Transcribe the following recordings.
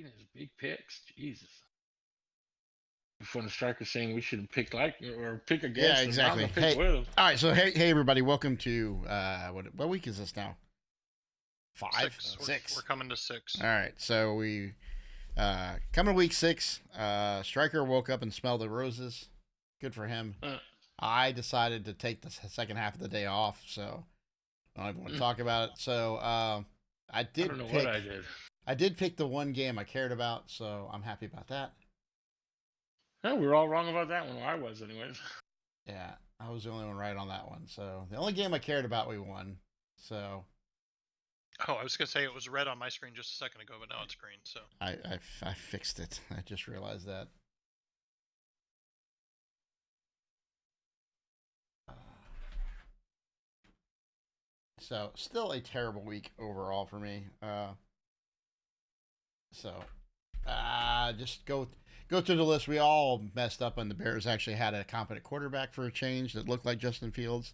making his big picks. Jesus. Before the striker saying we should pick or pick against Yeah, him. Now I'm exactly. gonna pick with him. All right. So hey everybody, welcome to what week is this now? 5, 6. We're coming to 6. All right. So we coming to week 6. Striker woke up and smelled the roses. Good for him. I decided to take the second half of the day off, so I don't even want to talk about it. So I don't know what I did. I did pick the one game I cared about, so I'm happy about that. No, we were all wrong about that one. Well, I was, anyways. Yeah, I was the only one right on that one. So the only game I cared about, we won. So. Oh, I was gonna say it was red on my screen just a second ago, but now it's green. So. I fixed it. I just realized that. So still a terrible week overall for me. Just go through the list. We all messed up, and the Bears actually had a competent quarterback for a change that looked like Justin Fields,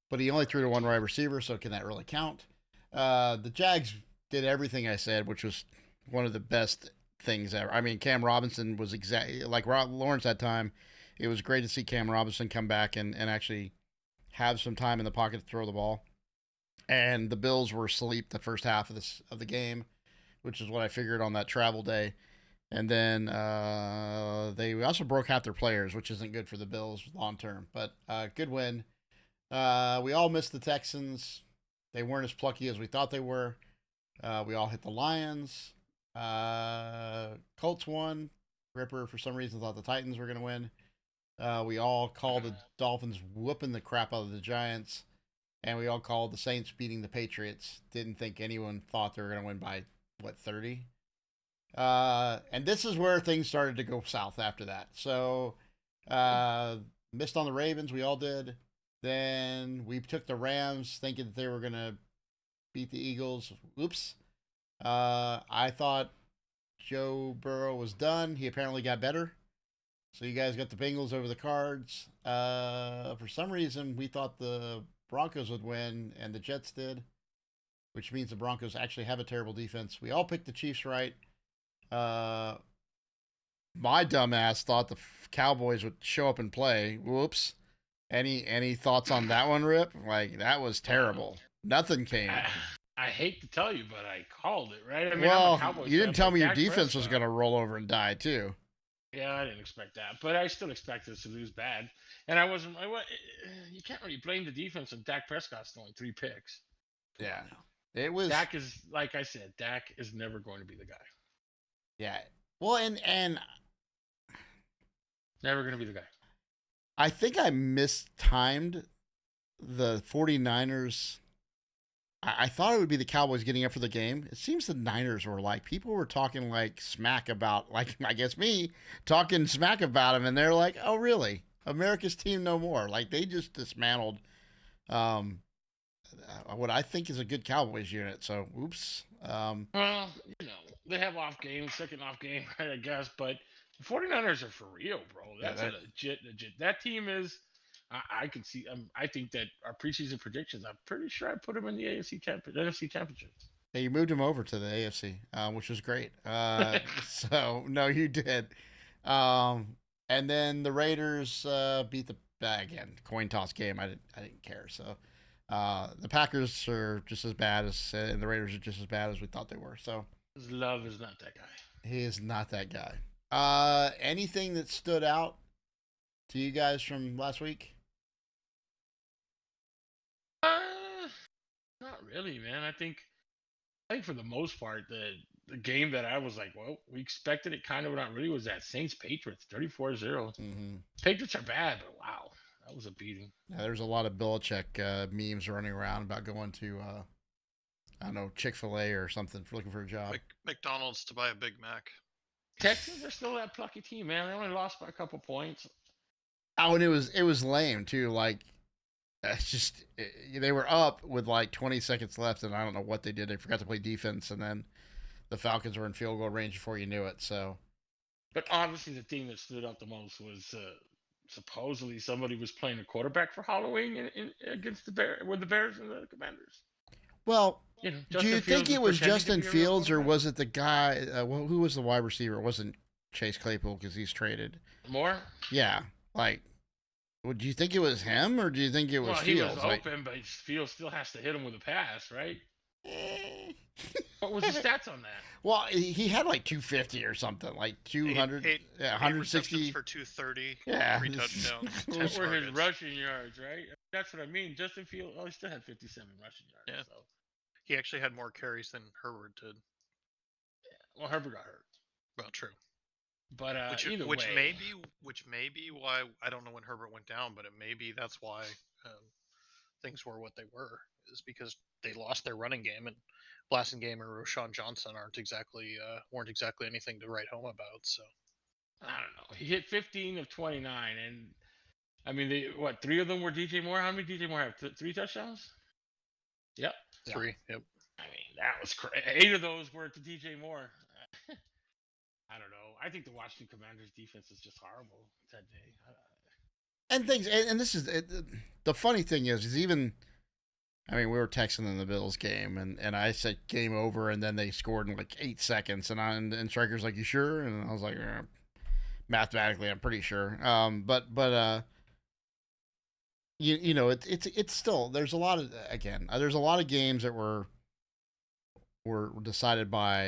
but he only threw to one wide receiver, so can that really count? The Jags did everything I said, which was one of the best things ever. I mean, Cam Robinson was exactly like Lawrence that time. It was great to see Cam Robinson come back and actually have some time in the pocket to throw the ball. And the Bills were asleep the first half of the game, which is what I figured on that travel day. And then they also broke half their players, which isn't good for the Bills long term. But good win. We all missed the Texans. They weren't as plucky as we thought they were. We all hit the Lions. Colts won. Ripper, for some reason, thought the Titans were going to win. We all called the Dolphins whooping the crap out of the Giants. And we all called the Saints beating the Patriots. Didn't think anyone thought they were going to win by, 30? And this is where things started to go south after that. So, missed on the Ravens. We all did. Then we took the Rams thinking that they were going to beat the Eagles. Oops. I thought Joe Burrow was done. He apparently got better. So you guys got the Bengals over the Cards. For some reason, we thought the Broncos would win, and the Jets did, which means the Broncos actually have a terrible defense. We all picked the Chiefs right. My dumbass thought the Cowboys would show up and play. Whoops. Any thoughts on that one, Rip? Like, that was terrible. Nothing came. I hate to tell you, but I called it, right? I mean, well, you didn't tell me your defense was going to roll over and die, too. Yeah, I didn't expect that, but I still expected us to lose bad. And I wasn't. You can't really blame the defense when Dak Prescott's throwing 3 picks. Yeah, it was. Dak is, like I said, Dak is never going to be the guy. Yeah, well, and never going to be the guy. I think I mistimed the 49ers. I thought it would be the Cowboys getting up for the game. It seems the Niners were like, people were talking like smack about, like, I guess me, talking smack about them, and they're like, oh, really? America's team no more. Like, they just dismantled what I think is a good Cowboys unit. So, oops. Well, they have off games, second off game, right, I guess, but the 49ers are for real, bro. That's a legit. That team is. I can see. I think that our preseason predictions. I'm pretty sure I put them in the NFC Championship. Yeah, you moved them over to the AFC, which was great. So no, you did. And then the Raiders beat the again coin toss game. I didn't care. So the Packers are just as bad as, and the Raiders are just as bad as we thought they were. So Love is not that guy. He is not that guy. Anything that stood out to you guys from last week? Not really, man. I think for the most part, the game that I was like, well, we expected it kind of, not really, was that Saints-Patriots, 34-0. Mm-hmm. Patriots are bad, but wow, that was a beating. Yeah, there's a lot of Belichick memes running around about going to, I don't know, Chick-fil-A or something for looking for a job. McDonald's to buy a Big Mac. Texans are still that plucky team, man. They only lost by a couple points. Oh, and it was lame too. Like, it's just they were up with like 20 seconds left, and I don't know what they did. They forgot to play defense, and then the Falcons were in field goal range before you knew it. So, but obviously the thing that stood out the most was supposedly somebody was playing a quarterback for Halloween against the Bears and the Commanders. Well, You know, do you think it was Justin Fields or was it the guy? Who was the wide receiver? It wasn't Chase Claypool because he's traded. Moore? Yeah. Like, do you think it was him or do you think it was Fields? He was open, but Fields still has to hit him with a pass, right? What was the stats on that? Well, he had like 250 or something, like 200, 160 for 230. Yeah, 3 touchdowns. Those were his rushing yards, right? That's what I mean. Justin Fields, he still had 57 rushing yards. Yeah. So. He actually had more carries than Herbert did. Yeah. Well, Herbert got hurt. Well, true. But which may be why I don't know when Herbert went down, but it may be that's why things were what they were, is because they lost their running game, and Blasingame and Roshan Johnson weren't exactly anything to write home about. So I don't know. He hit 15 of 29, and I mean, 3 of them were DJ Moore. How many DJ Moore have? 3 touchdowns? Yep. 3. Yep. I mean, that was crazy. 8 of those were to DJ Moore. I don't know. I think the Washington Commanders defense is just horrible that day. And this is the funny thing is even. I mean, we were texting in the Bills game, and I said game over, and then they scored in like 8 seconds, and Striker's like, "You sure?" And I was like, "Mathematically, I'm pretty sure." But you know, it's still there's a lot of games that were decided by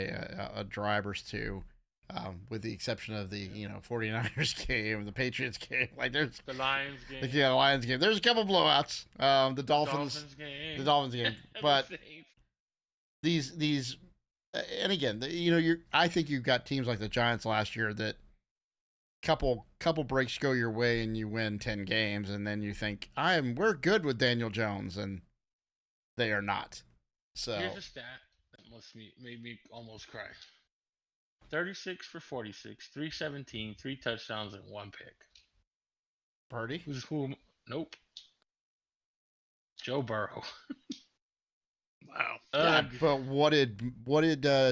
a drive or two. With the exception of the 49ers game, the Patriots game, like there's the Lions game. The Lions game. There's a couple blowouts. The Dolphins game. But these, and again, I think you've got teams like the Giants last year that couple breaks go your way and you win 10 games, and then you think we're good with Daniel Jones, and they are not. So here's a stat that made me almost cry. 36 for 46, 317, 3 touchdowns, and 1 pick. Purdy? Who? Nope. Joe Burrow. Wow. Yeah, but what did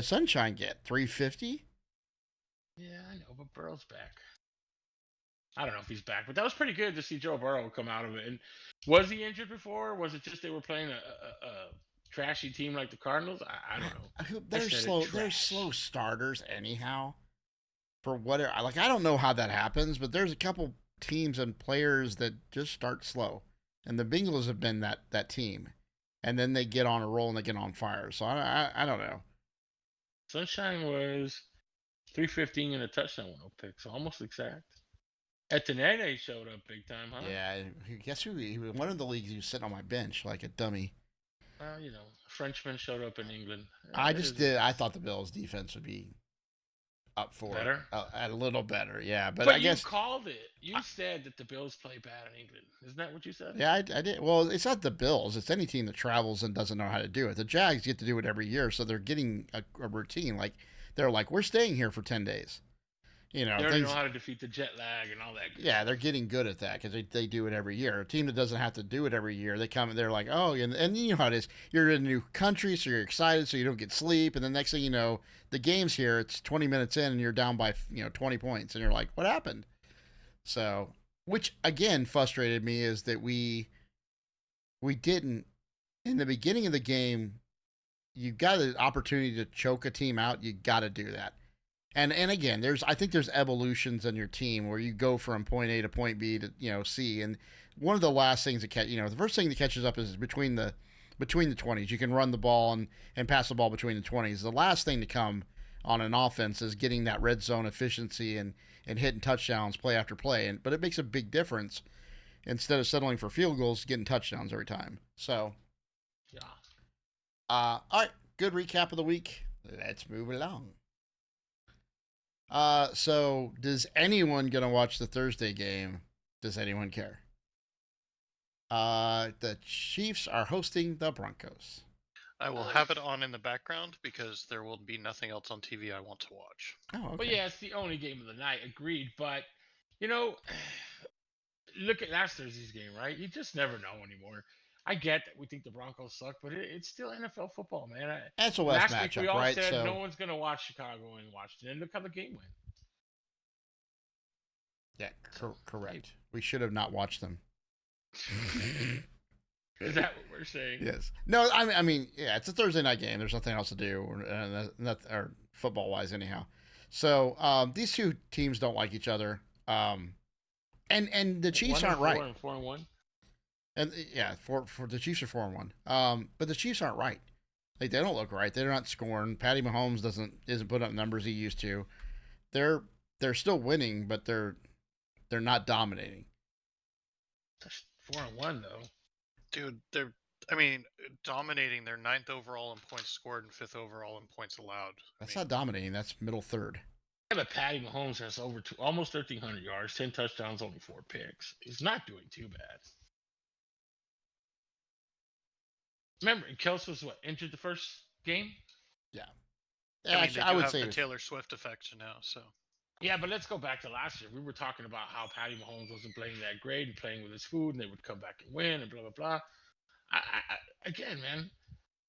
Sunshine get? 350? Yeah, I know, but Burrow's back. I don't know if he's back, but that was pretty good to see Joe Burrow come out of it. And was he injured before? Or was it just they were playing a trashy team like the Cardinals? I don't know. They're slow starters anyhow. For whatever, like I don't know how that happens, but there's a couple teams and players that just start slow, and the Bengals have been that team, and then they get on a roll and they get on fire. So I don't know. Sunshine was 315 and a touchdown, 1 pick, so almost exact. Etanene showed up big time, huh? Yeah, guess who? He was one of the leagues. He was sitting on my bench like a dummy. Well, a Frenchman showed up in England. I thought the Bills' defense would be up for better, a little better. Yeah, but I guess you called it. You said that the Bills play bad in England. Isn't that what you said? Yeah, I did. Well, it's not the Bills. It's any team that travels and doesn't know how to do it. The Jags get to do it every year, so they're getting a routine. Like they're like, we're staying here for 10 days. They already know how to defeat the jet lag and all that. Yeah, they're getting good at that because they do it every year. A team that doesn't have to do it every year, they come and they're like, oh, and you know how it is. You're in a new country, so you're excited, so you don't get sleep, and the next thing you know, the game's here. It's 20 minutes in, and you're down by 20 points, and you're like, what happened? So, which again frustrated me is that we didn't in the beginning of the game. You got an opportunity to choke a team out. You got to do that. And again, I think there's evolutions in your team where you go from point A to point B to C. And one of the last things that the first thing that catches up is between the 20s. You can run the ball and pass the ball between the 20s. The last thing to come on an offense is getting that red zone efficiency and hitting touchdowns play after play. But it makes a big difference instead of settling for field goals, getting touchdowns every time. So, yeah. All right, good recap of the week. Let's move along. So does anyone gonna watch the Thursday game? Does anyone care? The Chiefs are hosting the Broncos. I will have it on in the background because there will be nothing else on TV I want to watch. Oh, okay. But yeah, it's the only game of the night. Agreed. But look at last Thursday's game, right? You just never know anymore. I get that we think the Broncos suck, but it's still NFL football, man. That's a West last matchup, week we all right? said So no one's gonna watch Chicago and Washington, and look how the game went. Yeah, correct. We should have not watched them. Is that what we're saying? Yes. No, I mean, yeah, it's a Thursday night game. There's nothing else to do, or football wise, anyhow. So these two teams don't like each other. And the Chiefs aren't right. 4-1. And yeah, for the Chiefs are 4-1. But the Chiefs aren't right. Like they don't look right. They're not scoring. Patty Mahomes isn't putting up numbers he used to. They're still winning, but they're not dominating. 4-1 though. Dude, they're dominating. They're 9th overall in points scored and 5th overall in points allowed. That's not dominating. That's middle third. Yeah, but Patty Mahomes has almost 1,300 yards, 10 touchdowns, only 4 picks. He's not doing too bad. Remember, Kelsey was injured the first game? Yeah. Actually, I would say the Taylor Swift effect now. So. Yeah, but let's go back to last year. We were talking about how Patty Mahomes wasn't playing that great and playing with his food, and they would come back and win, and blah blah blah. Again, man,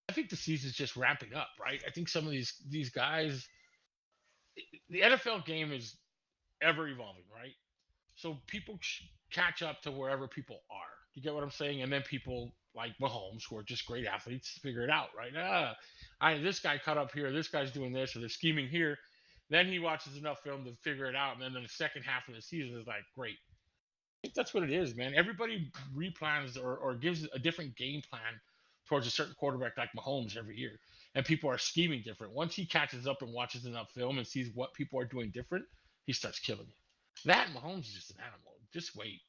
I think the season's just ramping up, right? I think some of these guys, the NFL game is ever evolving, right? So people catch up to wherever people are. You get what I'm saying? And then people like Mahomes, who are just great athletes, figure it out, right? This guy caught up here. This guy's doing this, or they're scheming here. Then he watches enough film to figure it out, and then the second half of the season is like, great. I think that's what it is, man. Everybody replans or gives a different game plan towards a certain quarterback like Mahomes every year, and people are scheming different. Once he catches up and watches enough film and sees what people are doing different, he starts killing you. That Mahomes is just an animal. Just wait.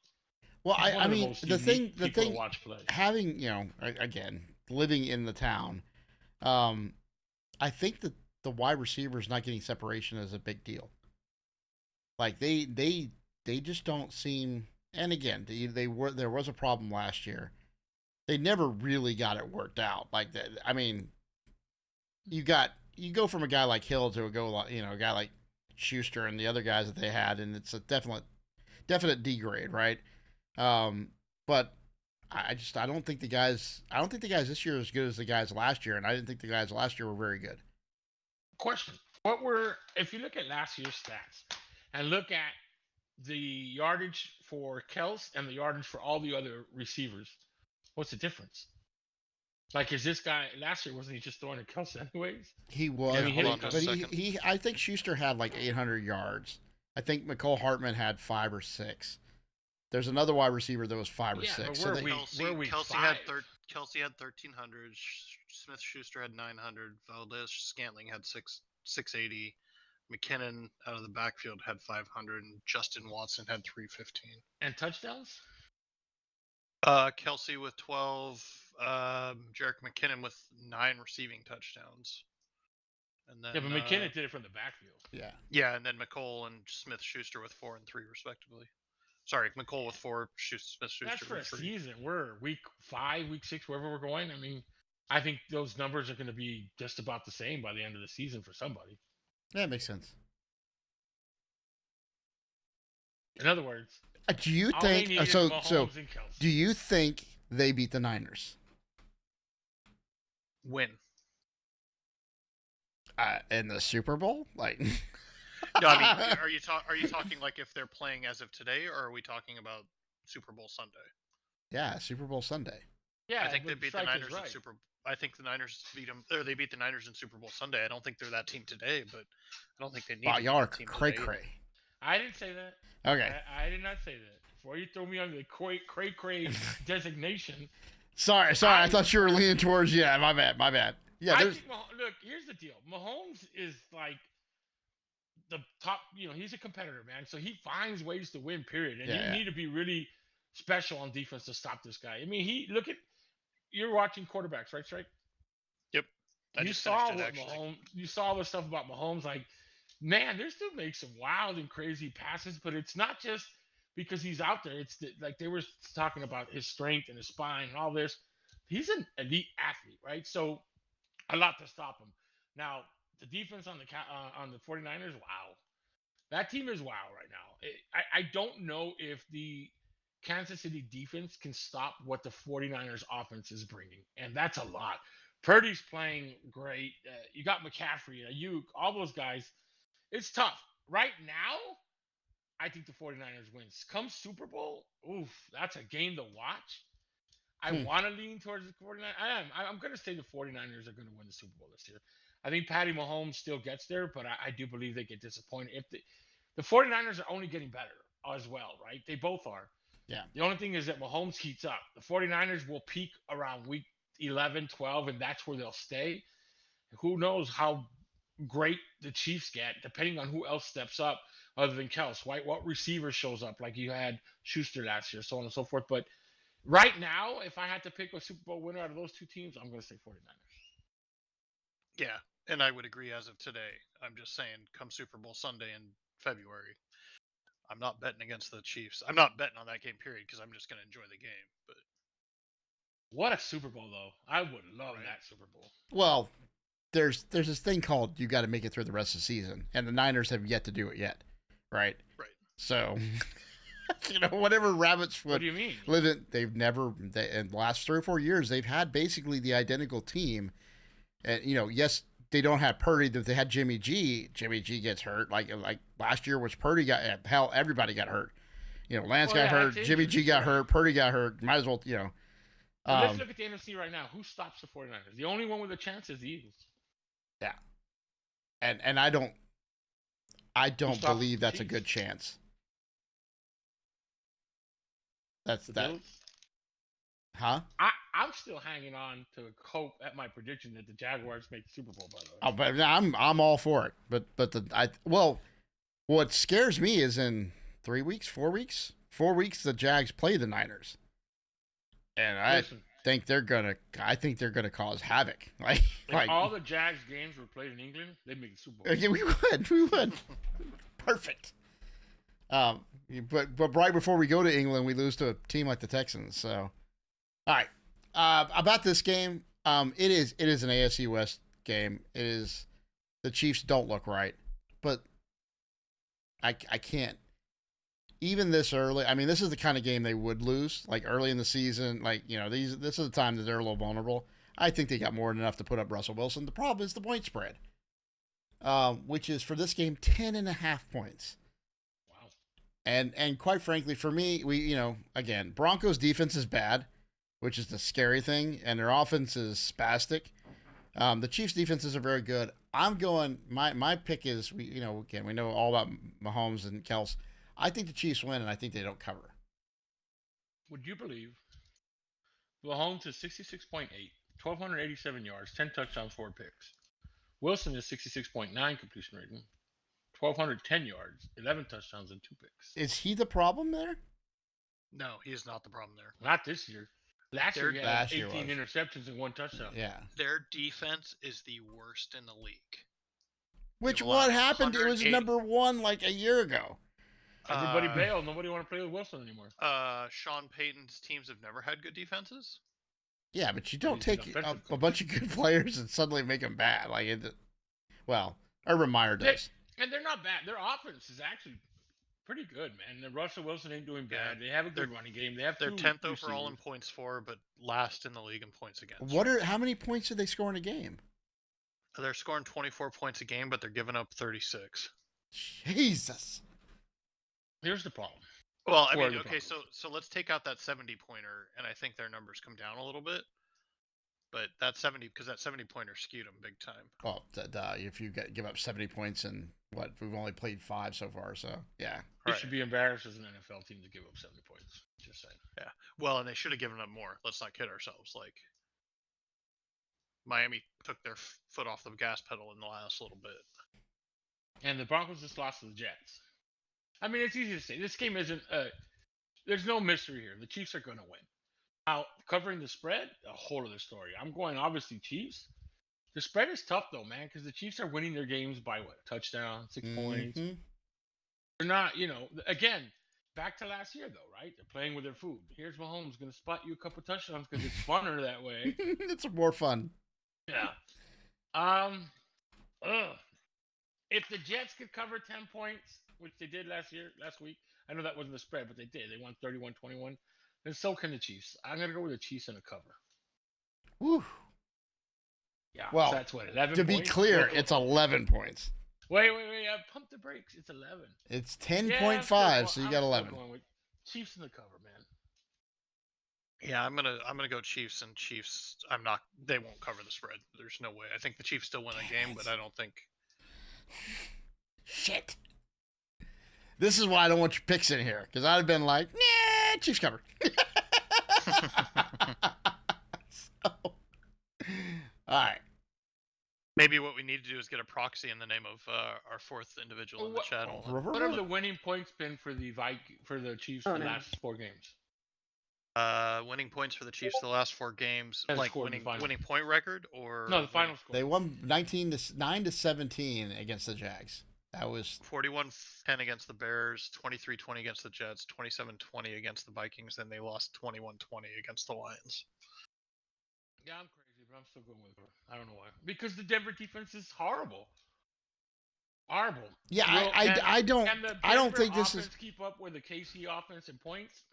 Well, I mean, the thing, having, again, living in the town, I think that the wide receivers not getting separation is a big deal. Like they just don't seem. And again, there was a problem last year. They never really got it worked out. Like that. I mean, you go from a guy like Hill to a guy like Schuster and the other guys that they had, and it's a definite degrade, right? But I don't think the guys this year are as good as the guys last year, and I didn't think the guys last year were very good. Question: if you look at last year's stats and look at the yardage for Kels and the yardage for all the other receivers, what's the difference? Like, is this guy last year, wasn't he just throwing to Kels anyways? He was, but I think Schuster had like 800 yards. I think McCole Hartman had 5 or 6. There's another wide receiver that was 5 or 6. So Kelsey had 1,300. Smith Schuster had 900. Valdez Scantling had 680. McKinnon out of the backfield had 500, and Justin Watson had 315. And touchdowns? Kelsey with 12. Jerick McKinnon with 9 receiving touchdowns. And then, yeah, but McKinnon did it from the backfield. Yeah. Yeah, and then McCole and Smith Schuster with 4 and 3 respectively. Sorry, McCole with 4, Smith Schuster That's for with a 3. season. We're week 5, week 6, wherever we're going. I mean, I think those numbers are going to be just about the same by the end of the season for somebody. Yeah, it makes sense. In other words, do you think do you think they beat the Niners? When? In the Super Bowl? Like No, I mean, are you talking like if they're playing as of today, or are we talking about Super Bowl Sunday? Yeah, Super Bowl Sunday. Yeah, I think they beat the Niners in Super. I think the Niners beat them, or they beat the Niners in Super Bowl Sunday. I don't think they're that team today, but I don't think they need. Wow, y'all are cray. I didn't say that. Okay. I did not say that. Before you throw me on the cray designation. Sorry. I thought you were leaning towards. Yeah, my bad. Yeah. Look, here's the deal. Mahomes is like the top. He's a competitor, man. So he finds ways to win. Period. And you need to be really special on defense to stop this guy. I mean, you're watching quarterbacks, right, Strike? Yep. You saw the stuff about Mahomes. Like, man, this dude makes some wild and crazy passes, but it's not just because he's out there. It's like they were talking about his strength and his spine and all this. He's an elite athlete, right? So a lot to stop him. Now, the defense on the 49ers, wow. That team is wow right now. I don't know if the Kansas City defense can stop what the 49ers offense is bringing, and that's a lot. Purdy's playing great. You got McCaffrey, all those guys. It's tough. Right now, I think the 49ers wins. Come Super Bowl, oof, that's a game to watch. I want to lean towards the 49ers. I'm going to say the 49ers are going to win the Super Bowl this year. I think Patty Mahomes still gets there, but I do believe they get disappointed. If the 49ers are only getting better as well, right? They both are. Yeah. The only thing is that Mahomes heats up. The 49ers will peak around week 11, 12, and that's where they'll stay. Who knows how great the Chiefs get, depending on who else steps up other than Kels, right? What receiver shows up, like you had Schuster last year, so on and so forth. But right now, if I had to pick a Super Bowl winner out of those two teams, I'm going to say 49ers. Yeah, and I would agree as of today. I'm just saying, come Super Bowl Sunday in February, I'm not betting against the Chiefs. I'm not betting on that game, period, because I'm just going to enjoy the game. But what a Super Bowl, though! I would love that Super Bowl. Well, there's this thing called you got to make it through the rest of the season, and the Niners have yet to do it yet, right? Right. So, whatever rabbit's foot. What do you mean? They've never in the last 3 or 4 years they've had basically the identical team, and yes. They don't have Purdy. They had Jimmy G. Jimmy G gets hurt. Like last year was Purdy got hell. Everybody got hurt. Lance got hurt. Jimmy G got hurt. Purdy got hurt. Might as well. Let's look at the NFC right now. Who stops the 49ers? The only one with a chance is the Eagles. Yeah. And I don't believe that's a good chance. That's the that. Bills? Huh? I'm still hanging on to hope at my prediction that the Jaguars make the Super Bowl. By the way, Oh, but I'm all for it. But what scares me is in 3 weeks, 4 weeks, the Jags play the Niners, and I think they're gonna cause havoc. Like all the Jags games were played in England, they'd make the Super Bowl. Yeah, we would. Perfect. But right before we go to England, we lose to a team like the Texans. So, all right. About this game, it is an AFC West game. It is the Chiefs don't look right, but I can't even this early. I mean, this is the kind of game they would lose, like early in the season. Like this is the time that they're a little vulnerable. I think they got more than enough to put up Russell Wilson. The problem is the point spread, which is for this game 10.5 points. Wow. And quite frankly, for me, again, Broncos defense is bad, which is the scary thing, and their offense is spastic. The Chiefs' defenses are very good. I'm going. My pick is we know all about Mahomes and Kels. I think the Chiefs win, and I think they don't cover. Would you believe Mahomes is 66.8, 1,287 yards, 10 touchdowns, 4 picks. Wilson is 66.9 completion rating, 1,210 yards, 11 touchdowns, and 2 picks. Is he the problem there? No, he is not the problem there. Not this year. Last year he had 18 interceptions and 1 touchdown. Yeah. Their defense is the worst in the league. Which what happened? It was number 1 like a year ago. Everybody bailed. Nobody want to play with Wilson anymore. Sean Payton's teams have never had good defenses. Yeah, but you don't take a bunch of good players and suddenly make them bad. Urban Meyer does. And they're not bad. Their offense is actually pretty good, man. And Russell Wilson ain't doing bad. They have a good running game. They're 10th overall in points for, but last in the league in points against. How many points do they score in a game? They're scoring 24 points a game, but they're giving up 36. Jesus. Here's the problem. Well, I mean, okay, so let's take out that 70-pointer, and I think their numbers come down a little bit. But that 70-pointer skewed them big time. Well, if you give up 70 points and we've only played 5 so far, so yeah. They should be embarrassed as an NFL team to give up 70 points. Just saying. Yeah. Well, and they should have given up more. Let's not kid ourselves. Like, Miami took their foot off the gas pedal in the last little bit. And the Broncos just lost to the Jets. I mean, it's easy to say. This game isn't. There's no mystery here. The Chiefs are going to win. Now, covering the spread, a whole other story. I'm going, obviously, Chiefs. The spread is tough, though, man, because the Chiefs are winning their games by, a touchdown, 6 points. They're not, again, back to last year, though, right? They're playing with their food. Here's Mahomes going to spot you a couple touchdowns because it's funner that way. It's more fun. Yeah. If the Jets could cover 10 points, which they did last week, I know that wasn't the spread, but they did. They won 31-21. And so can the Chiefs. I'm going to go with the Chiefs in a cover. Woo. Yeah. Well, so that's what, 11 to points? Be clear, it's 11 points. Wait. Pump the brakes. It's 11. It's 10.5, so you got 11. Chiefs in the cover, man. Yeah, I'm gonna go Chiefs, and Chiefs. They won't cover the spread. There's no way. I think the Chiefs still win the game, but I don't think. Shit. This is why I don't want your picks in here, because I'd have been like, nah, Chiefs cover. So, all right. Maybe what we need to do is get a proxy in the name of our fourth individual in the chat. What have the winning points been for the Chiefs the last 4 games? Winning points for the Chiefs the last 4 games, like winning point record, or no, the final score. They won 9-17 against the Jags. That was 41-10 against the Bears, 23-20 against the Jets, 27-20 against the Vikings, then they lost 21-20 against the Lions. Yeah, I'm crazy, but I'm still going with her. I don't know why. Because the Denver defense is horrible. Horrible. Yeah, I don't think this is keep up with the KC offense in points.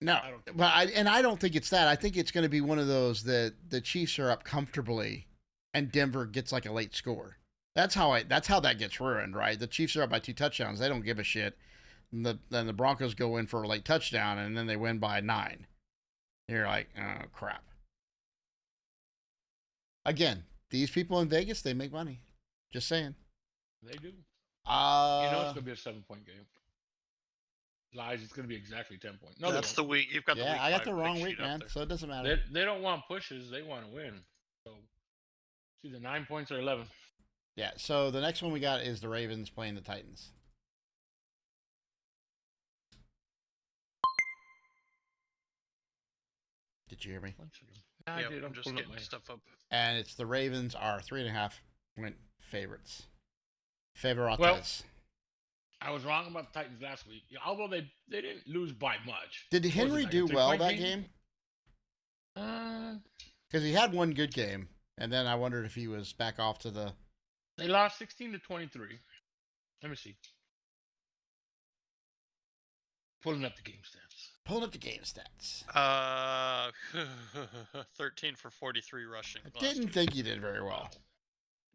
No, I don't think it's that. I think it's going to be one of those that the Chiefs are up comfortably, and Denver gets like a late score. That's how that gets ruined, right? The Chiefs are up by 2 touchdowns. They don't give a shit. Then the Broncos go in for a late touchdown, and then they win by 9. You're like, oh crap. Again, these people in Vegas, they make money. Just saying. They do. You know it's gonna be a 7-point game. Lies, it's gonna be exactly 10 points. No, that's the week. You've got the week. I got the wrong week, man. So it doesn't matter. They don't want pushes. They want to win. So it's either 9 points or 11. Yeah. So the next one we got is the Ravens playing the Titans. Did you hear me? I did. I'm just getting my stuff up. And it's the Ravens are 3.5 point favorites. Favorites. Well, I was wrong about the Titans last week. Although they didn't lose by much. Did Henry do well that game? Because he had one good game, and then I wondered if he was back off to the. They lost 16-23. Let me see. Pulling up the game stats. 13 for 43 rushing. I didn't think he did very well.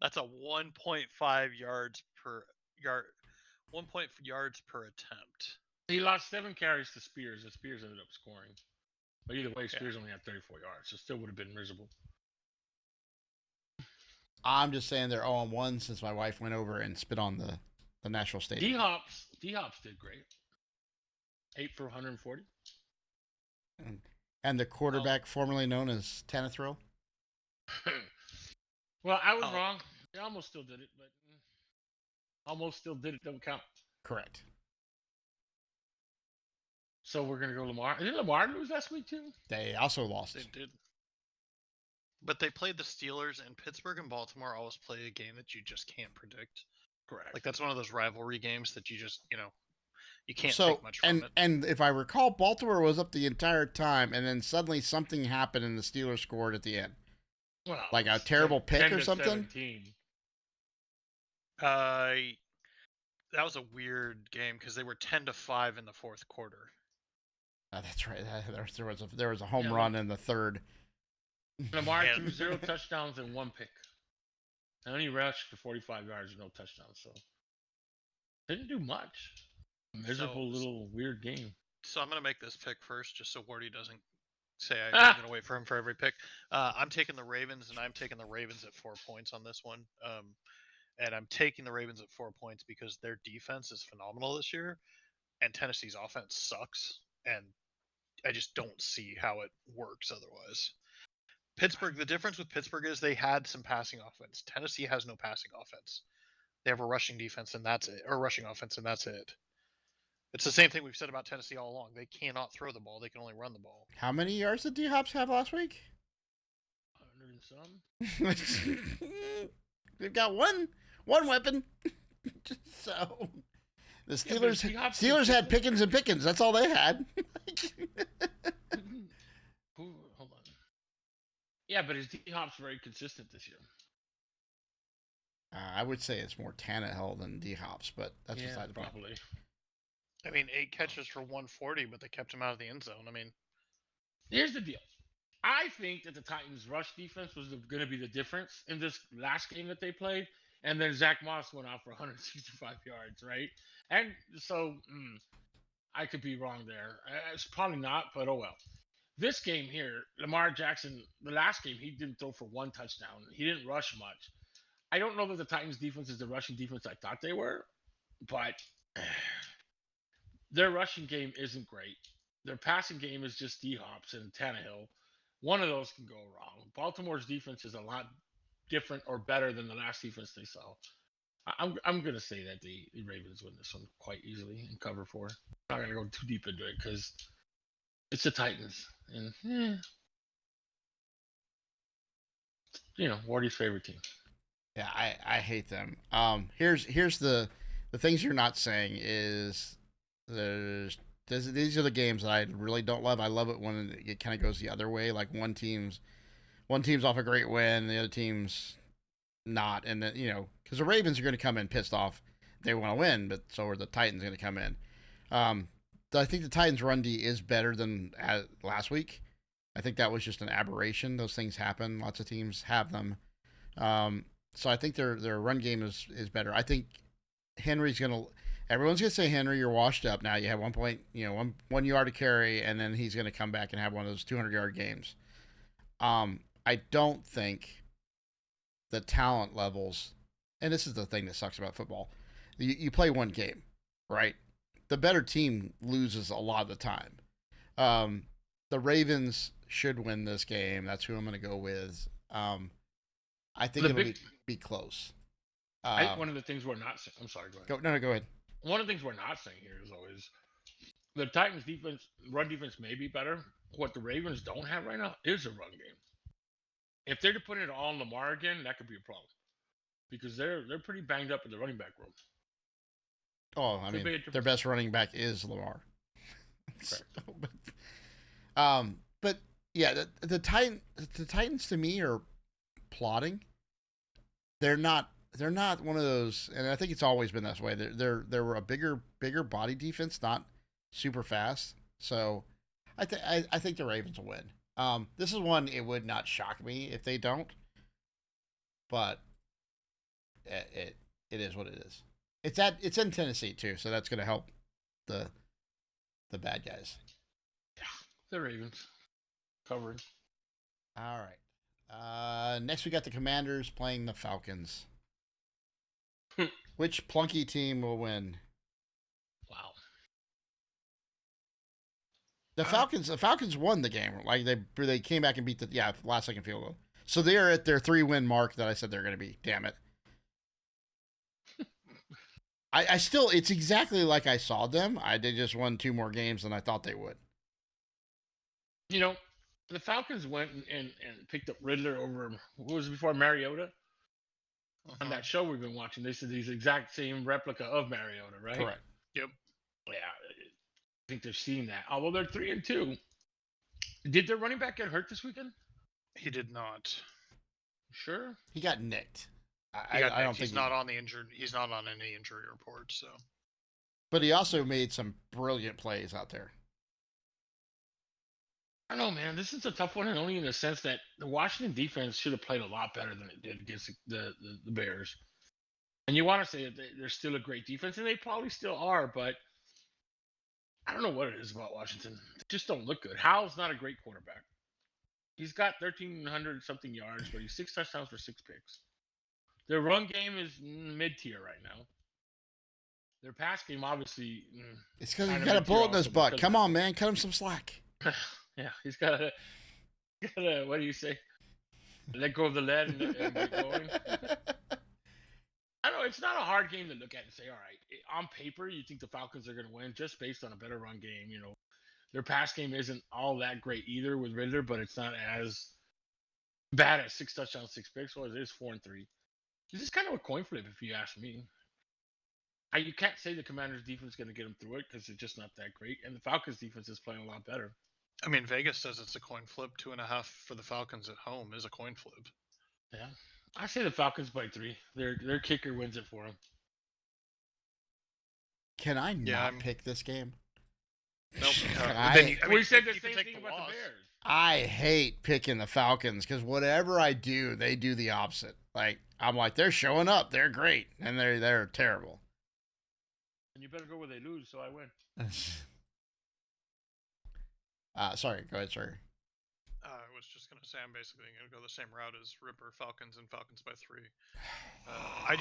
That's a 1.5 yards per yard. 1 yards per attempt. He lost 7 carries to Spears, and Spears ended up scoring. But either way, Spears only had 34 yards, so still would have been miserable. I'm just saying they're 0-1 since my wife went over and spit on the National Stadium. D-Hops did great. 8 for 140. And the quarterback formerly known as Tanithrill? Well, I was wrong. They almost still did it, but almost still did it don't count. Correct. So we're going to go Lamar. Did Lamar lose last week too? They also lost. They did. But they played the Steelers, and Pittsburgh and Baltimore always play a game that you just can't predict. Correct. Like, that's one of those rivalry games that you just, you can't take much from it. And if I recall, Baltimore was up the entire time, and then suddenly something happened, and the Steelers scored at the end. Well, like a terrible pick or something? 17. That was a weird game because they were 10-5 in the fourth quarter. That's right. There was a home run in the third. Lamar threw 0 touchdowns and 1 pick. And only rushed for 45 yards with no touchdowns. So didn't do much. Miserable little weird game. So I'm gonna make this pick first, just so Wardy doesn't say I'm gonna wait for him for every pick. I'm taking the Ravens, and I'm taking the Ravens at 4 points on this one. And I'm taking the Ravens at 4 points because their defense is phenomenal this year, and Tennessee's offense sucks, and I just don't see how it works otherwise. Pittsburgh, the difference with Pittsburgh is they had some passing offense. Tennessee has no passing offense. They have a rushing defense, and that's it, or rushing offense, and that's it. It's the same thing we've said about Tennessee all along. They cannot throw the ball; they can only run the ball. How many yards did D-Hops have last week? 100 and some. They've got one weapon. So the Steelers had Pickens and Pickens. That's all they had. Hold on. Yeah, but is D-Hops very consistent this year? I would say it's more Tannehill than D-Hops, but that's beside the point. Probably. I mean, 8 catches for 140, but they kept him out of the end zone. I mean, here's the deal. I think that the Titans' rush defense was going to be the difference in this last game that they played, and then Zach Moss went out for 165 yards, right? And so I could be wrong there. It's probably not, but oh well. This game here, Lamar Jackson, the last game, he didn't throw for 1 touchdown. He didn't rush much. I don't know that the Titans defense is the rushing defense I thought they were, but their rushing game isn't great. Their passing game is just D-Hops and Tannehill. One of those can go wrong. Baltimore's defense is a lot different or better than the last defense they saw. I'm gonna say that the Ravens win this one quite easily and cover 4. I'm not gonna go too deep into it because it's the Titans, and Wardy's favorite team. Yeah, I hate them. Here's the things you're not saying is these are the games that I really don't love. I love it when it kind of goes the other way. Like one team's off a great win, the other team's not, and then because the Ravens are going to come in pissed off, they want to win, but so are the Titans going to come in. I think the Titans' run D is better than last week. I think that was just an aberration. Those things happen. Lots of teams have them. So I think their run game is better. I think Henry's everyone's gonna say, Henry, you're washed up now. You have 1 yard to carry, and then he's gonna come back and have one of those 200-yard games. I don't think the talent levels, and this is the thing that sucks about football. You play one game, right? The better team loses a lot of the time. The Ravens should win this game. That's who I'm going to go with. I think it'll be close. One of the things we're not saying. I'm sorry, go ahead. No, go ahead. One of the things we're not saying here is always the Titans' run defense may be better. What the Ravens don't have right now is a run game. If they're to put it all on Lamar again, that could be a problem because they're pretty banged up in the running back room. Oh, I mean, their best running back is Lamar. Correct. But yeah, the Titans to me are plodding. They're not one of those, and I think it's always been this way. They were a bigger body defense, not super fast. So I think the Ravens will win. This is one it would not shock me if they don't, but it is what it is. It's in Tennessee too, so that's going to help the bad guys. Yeah, the Ravens covering. All right. Next we got the Commanders playing the Falcons. Which plunky team will win? Wow. The Falcons won the game. Like they came back and beat the last second field goal. So they are at their 3-win mark that I said they're going to be. Damn it. I still, it's exactly like I saw them. They just won 2 more games than I thought they would. The Falcons went and picked up Riddler over, what was it before, Mariota? On that show we've been watching, they said he's the exact same replica of Mariota, right? Correct. Yep. Yeah, I think they're seeing that. Although they're 3-2. Did their running back get hurt this weekend? He did not. Sure. He got nicked. I don't think he's not on the injured. He's not on any injury report. So, but he also made some brilliant plays out there. I don't know, man. This is a tough one, and only in the sense that the Washington defense should have played a lot better than it did against the Bears. And you want to say that they're still a great defense, and they probably still are, but I don't know what it is about Washington. They just don't look good. Howell's not a great quarterback. He's got 1,300-something yards, but he's 6 touchdowns for 6 picks. Their run game is mid-tier right now. Their pass game, obviously... It's because he's got a bullet in his butt. Come on, man. Cut him some slack. Yeah, he's got a, what do you say? Let go of the lead and get going. I don't know. It's not a hard game to look at and say, all right, on paper, you think the Falcons are going to win just based on a better run game. Their pass game isn't all that great either with Riddler, but it's not as bad as 6 touchdowns, 6 picks. Well, it is 4-3. This is kind of a coin flip, if you ask me. You can't say the Commanders' defense is going to get them through it because it's just not that great, and the Falcons' defense is playing a lot better. I mean, Vegas says it's a coin flip. 2.5 for the Falcons at home is a coin flip. Yeah, I say the Falcons by 3. Their kicker wins it for them. Can I not pick this game? Nope. We said the same thing about the Bears. I hate picking the Falcons because whatever I do, they do the opposite. Like I'm like, they're showing up, they're great, and they're terrible. And you better go where they lose, so I win. Sorry, go ahead, sir. was just gonna say I'm basically gonna go the same route as Ripper, Falcons, and Falcons by 3. I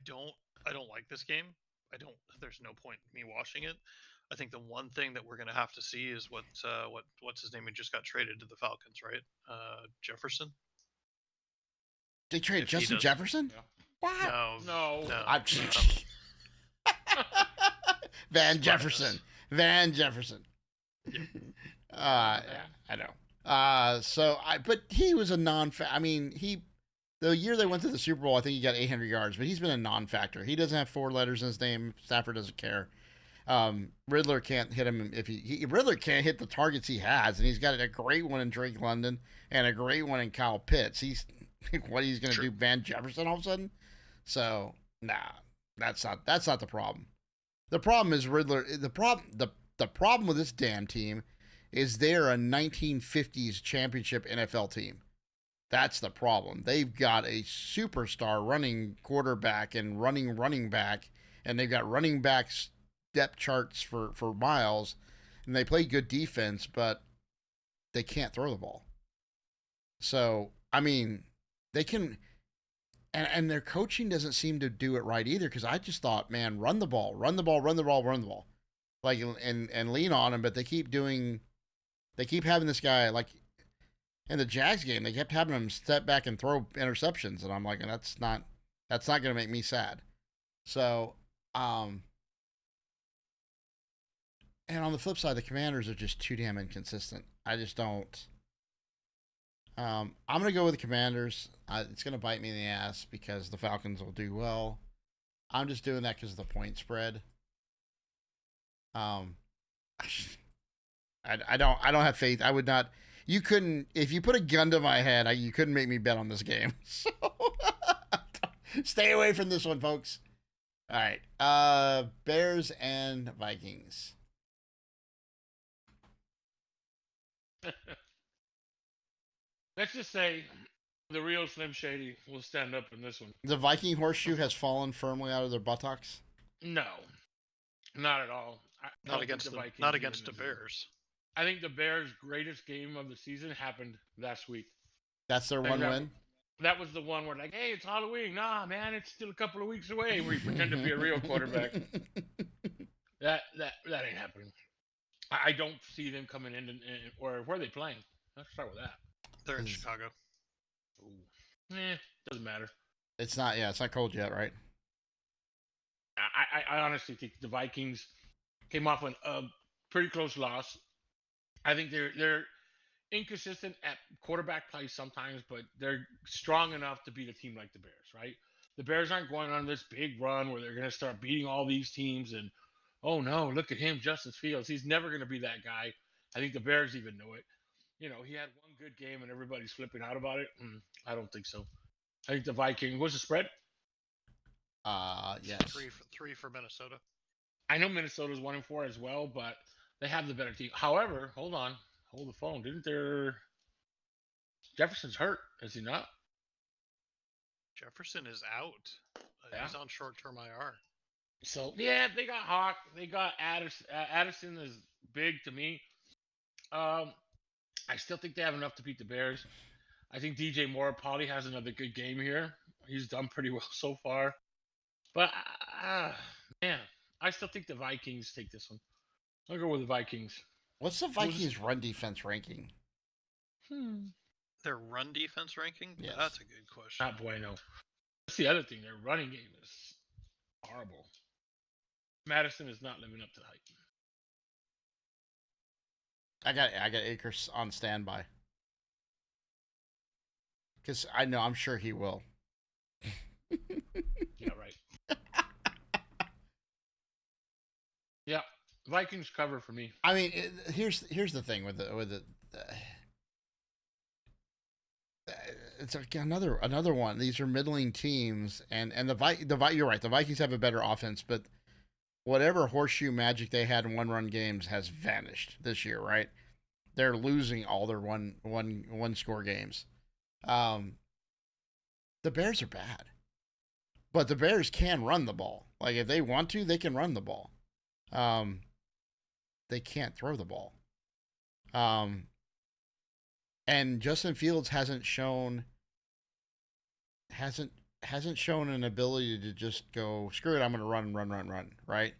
don't like this game. There's no point in me watching it. I think the one thing that we're gonna have to see is what's his name? He just got traded to the Falcons, right? Jefferson. They traded Justin Jefferson? Yeah. What? No. Van Jefferson. Van Jefferson. Yeah. Yeah, I know. But he was a I mean, the year they went to the Super Bowl, I think he got 800 yards, but he's been a non-factor. He doesn't have 4 letters in his name. Stafford doesn't care. Riddler can't hit him if Riddler can't hit the targets he has, and he's got a great one in Drake London and a great one in Kyle Pitts. He's what he's going to do, Van Jefferson all of a sudden? So nah, that's not the problem. The problem is Riddler. The problem with this damn team is they're a 1950s championship NFL team. That's the problem. They've got a superstar running quarterback and running back, and they've got running backs depth charts for miles, and they play good defense, but they can't throw the ball. So, I mean, they can, and their coaching doesn't seem to do it right either, because I just thought, man, run the ball. Like, and lean on him, but they keep having this guy, like, in the Jags game, they kept having him step back and throw interceptions, and I'm like, that's not going to make me sad. So, and on the flip side, the Commanders are just too damn inconsistent. I just don't. I'm going to go with the Commanders. It's going to bite me in the ass because the Falcons will do well. I'm just doing that because of the point spread. I don't have faith. I would not. You couldn't, if you put a gun to my head, you couldn't make me bet on this game. So stay away from this one, folks. All right. Bears and Vikings. Let's just say the real Slim Shady will stand up in this one. The Viking horseshoe has fallen firmly out of their buttocks? No, not at all. Not against the Vikings. Not against the Bears. I think the Bears' greatest game of the season happened last week. That's their one win? That was the one where, like, hey, it's Halloween. Nah, man, it's still a couple of weeks away. Where you pretend to be a real quarterback. That ain't happening. I don't see them coming in, or where are they playing? Let's start with that. They're in Chicago. Ooh. Doesn't matter. It's not cold yet, right? I honestly think the Vikings came off a pretty close loss. I think they're inconsistent at quarterback play sometimes, but they're strong enough to beat a team like the Bears, right? The Bears aren't going on this big run where they're going to start beating all these teams and, oh no, look at him, Justin Fields. He's never going to be that guy. I think the Bears even know it. You know, he had one good game and everybody's flipping out about it. I don't think so. I think the Vikings. What's the spread? Yes. Three for Minnesota. I know Minnesota's 1-4 as well, but they have the better team. However, hold the phone. Didn't Jefferson's hurt? Is he not? Jefferson is out. He's on short-term IR. So yeah, they got Hawk. They got Addison. Addison is big to me. I still think they have enough to beat the Bears. I think DJ Moore probably has another good game here. He's done pretty well so far. But, man, I still think the Vikings take this one. I'll go with the Vikings. What's the Vikings' run defense ranking? Their run defense ranking? Yes. That's a good question. Not bueno. That's the other thing. Their running game is horrible. Madison is not living up to the hype. I got Akers on standby. Because I'm sure he will. Yeah, right. Yeah, Vikings cover for me. I mean, here's the thing with the it's like another one. These are middling teams, and you're right. The Vikings have a better offense, but whatever horseshoe magic they had in one-run games has vanished this year. Right? They're losing all their one-score games. The Bears are bad, but the Bears can run the ball. Like if they want to, they can run the ball. They can't throw the ball. And Justin Fields hasn't shown an ability to just go, screw it, I'm going to run, right?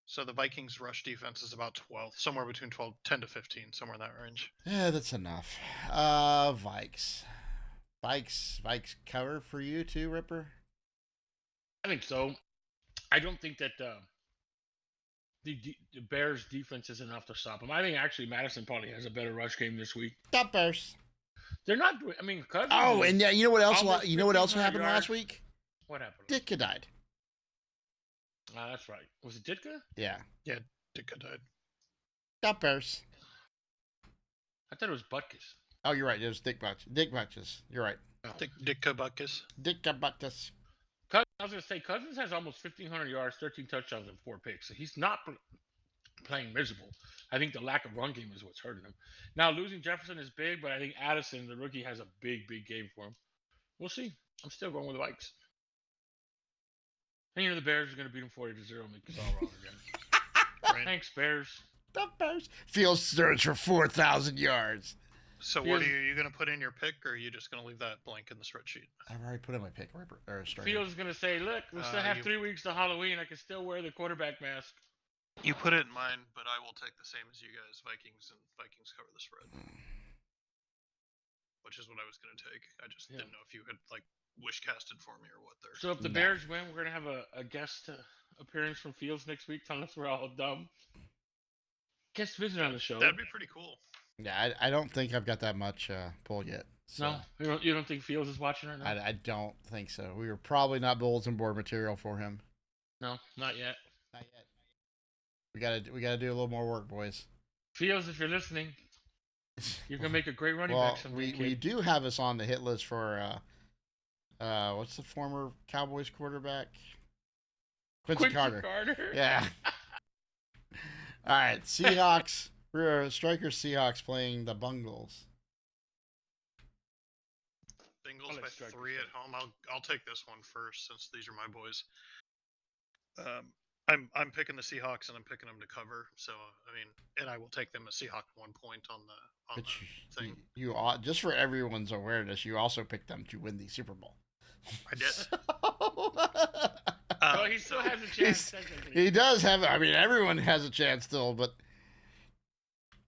So the Vikings rush defense is about 12, somewhere between 10 to 15, somewhere in that range. Yeah, that's enough. Vikes cover for you too, Ripper? I think so. I don't think that the Bears defense is enough to stop them. I think actually Madison probably has a better rush game this week. Stop Bears. They're not doing. I mean, Cousins. Oh, and yeah, you know what else? almost You know what else 1,500 happened last yards. week? What happened? Ditka died. That's right. Was it Ditka? Yeah. Yeah, Ditka died. Stop Bears. I thought it was Butkus. Oh, you're right. It was Dick Butkus. You're right. Ditka Butkus. Ditka Butkus. I was going to say, Cousins has almost 1,500 yards, 13 touchdowns, and 4 picks. So he's not playing miserable. I think the lack of run game is what's hurting him. Now, losing Jefferson is big, but I think Addison, the rookie, has a big game for him. We'll see. I'm still going with the Vikes. And the Bears are going to beat them 40-0 and make us all wrong again. Right. Thanks, Bears. The Bears. Fields throws for 4,000 yards. So what are you going to put in your pick, or are you just going to leave that blank in the spreadsheet? I've already put in my pick. Fields is going to say, look, we still have 3 weeks to Halloween. I can still wear the quarterback mask. You put it in mine, but I will take the same as you guys. Vikings cover the spread. Which is what I was going to take. I just didn't know if you had wish casted for me or what there. So if the Bears win, we're going to have a guest appearance from Fields next week telling us we're all dumb. Guest visit on the show. That'd be pretty cool. Yeah, I don't think I've got that much pull yet. So. No? You don't think Fields is watching right now? I don't think so. We were probably not bulletin board material for him. No, not yet. Not yet. We gotta do a little more work, boys. Fields, if you're listening, you're gonna make a great running back. back someday. We do have us on the hit list for what's the former Cowboys quarterback? Quincy Carter. Yeah. All right, Seahawks. We're Strikers Seahawks playing the Bengals. Bengals by 3 at home. I'll take this one first since these are my boys. I'm picking the Seahawks and I'm picking them to cover. So and I will take them a Seahawk 1 point on the thing. You ought, just for everyone's awareness, you also picked them to win the Super Bowl. I did. Well, he still has a chance. Technically, he does have. I mean, everyone has a chance still, but.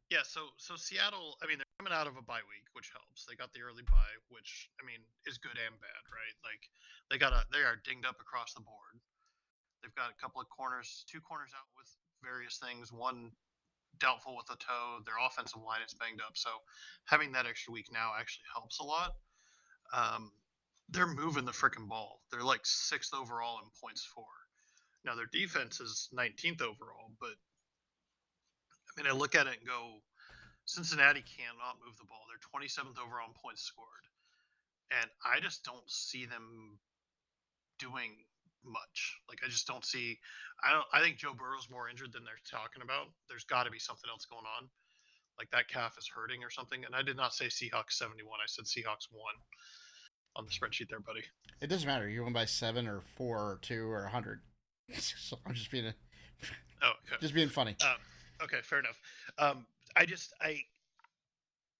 Yeah, so Seattle, they're coming out of a bye week, which helps. They got the early bye, which is good and bad, right? They are dinged up across the board. They've got a couple of corners, 2 corners out with various things, one doubtful with a toe. Their offensive line is banged up, so having that extra week now actually helps a lot. They're moving the freaking ball. They're 6th overall in points for. Now their defense is 19th overall, but I look at it and go, Cincinnati cannot move the ball. They're 27th overall in points scored. And I just don't see them doing much. I just don't see I think Joe Burrow's more injured than they're talking about. There's got to be something else going on. That calf is hurting or something. And I did not say Seahawks 71. I said Seahawks 1 on the spreadsheet there, buddy. It doesn't matter. You won by 7 or 4 or 2 or 100. So I'm just being just being funny. Okay, fair enough.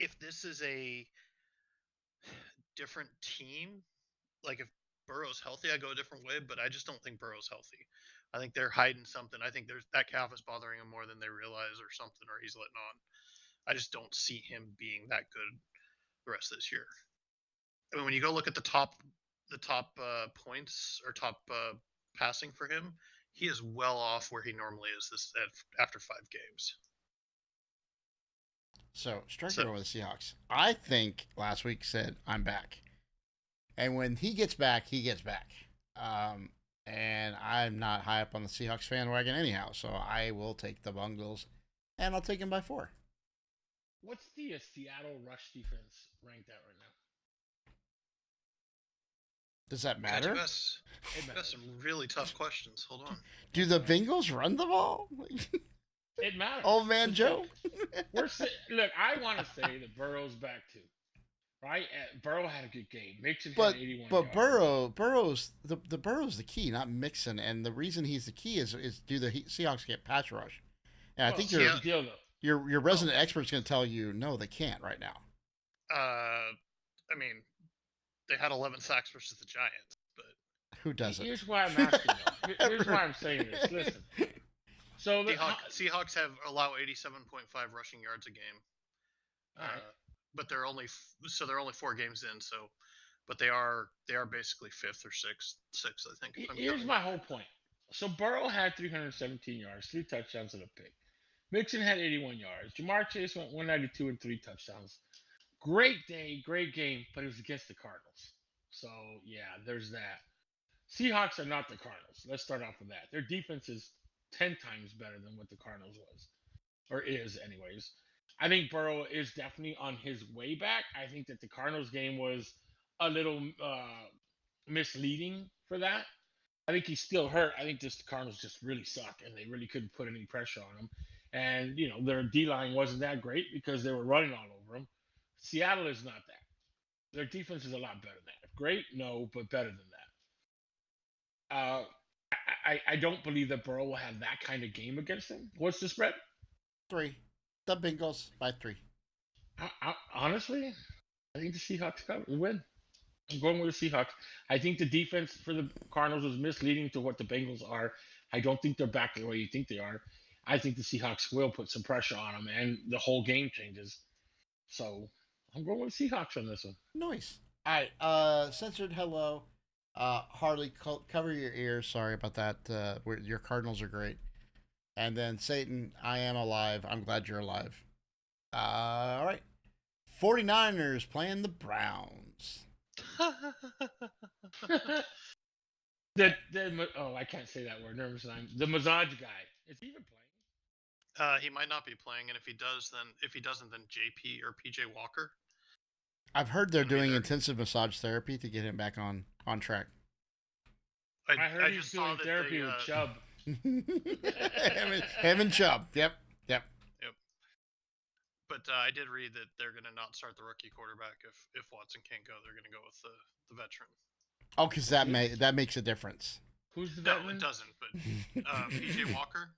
If this is a different team, if Burrow's healthy, I go a different way, but I just don't think Burrow's healthy. I think they're hiding something. I think that calf is bothering him more than they realize or something, or he's letting on. I just don't see him being that good the rest of this year. When you go look at the top points or top passing for him, he is well off where he normally is after 5 games. So, Striker with the Seahawks. I think last week said, I'm back. And when he gets back, he gets back. And I'm not high up on the Seahawks fan wagon anyhow, so I will take the Bengals, and I'll take him by 4. What's the Seattle rush defense ranked at right now? Does that matter? You got some really tough questions. Hold on. Do the Bengals run the ball? It matters. Old man Joe? Look, I want to say that Burrow's back too. Right? Burrow had a good game. Mixon had 81 But yards. Burrow's the key, not Mixon. And the reason he's the key is do the Seahawks get pass rush? And I think here's the deal, though. Your resident expert's going to tell you no, they can't right now. I mean, they had 11 sacks versus the Giants, but Who doesn't? Here's why I'm asking though. Here's why I'm saying this. Listen. So the Seahawks have allow 87.5 rushing yards a game. Right. But they're only 4 games in, so but they are basically 5th or 6th, I think. Here's my whole point. So Burrow had 317 yards, 3 touchdowns and a pick. Mixon had 81 yards. Jamar Chase went 192 and 3 touchdowns. Great day, great game, but it was against the Cardinals. So yeah, there's that. Seahawks are not the Cardinals. Let's start off with that. Their defense is 10 times better than what the Cardinals was, or is anyways. I think Burrow is definitely on his way back. I think that the Cardinals game was a little misleading for that. I think he's still hurt. I think the Cardinals just really suck, and they really couldn't put any pressure on him. And their D line wasn't that great because they were running all over him. Seattle is not that. Their defense is a lot better than that. Great, no, but better than that. I don't believe that Burrow will have that kind of game against them. What's the spread? 3. The Bengals by 3. Honestly, I think the Seahawks win. I'm going with the Seahawks. I think the defense for the Cardinals was misleading to what the Bengals are. I don't think they're back the way you think they are. I think the Seahawks will put some pressure on them, and the whole game changes. So I'm going with the Seahawks on this one. Nice. All right. Censored hello. Harley, cover your ears. Sorry about that. Your Cardinals are great. And then Satan, I am alive. I'm glad you're alive. All right. 49ers playing the Browns. I can't say that word. Nervous. The massage guy. Is he even playing? He might not be playing, and if he doesn't, then JP or PJ Walker. I've heard they're doing intensive massage therapy to get him back on track. I heard he's doing therapy with Chubb. him and Chubb. Yep. But I did read that they're going to not start the rookie quarterback if Watson can't go. They're going to go with the veteran. Oh, because that makes a difference. Who's the veteran? No, it doesn't. But PJ Walker,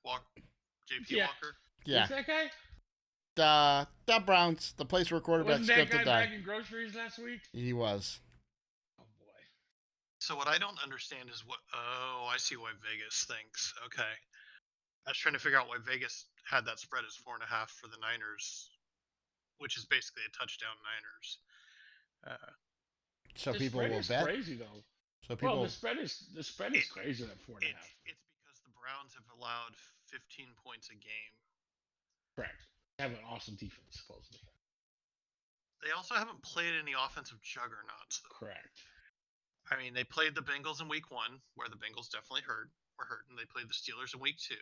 JP Walker. Yeah. Who's that guy? The Browns, the place where quarterbacks Wasn't that get to guy die. bagging groceries last week? He was. Oh boy. So what I don't understand is I see why Vegas thinks. Okay. I was trying to figure out why Vegas had that spread as 4.5 for the Niners, which is basically a touchdown Niners. So the people spread will is bet. Crazy though. So people. Well, the spread is crazy at 4.5. It's because the Browns have allowed 15 points a game. Correct. They have an awesome defense, supposedly. They also haven't played any offensive juggernauts, though. Correct. I mean, they played the Bengals in week 1, where the Bengals definitely were hurt, and they played the Steelers in week 2.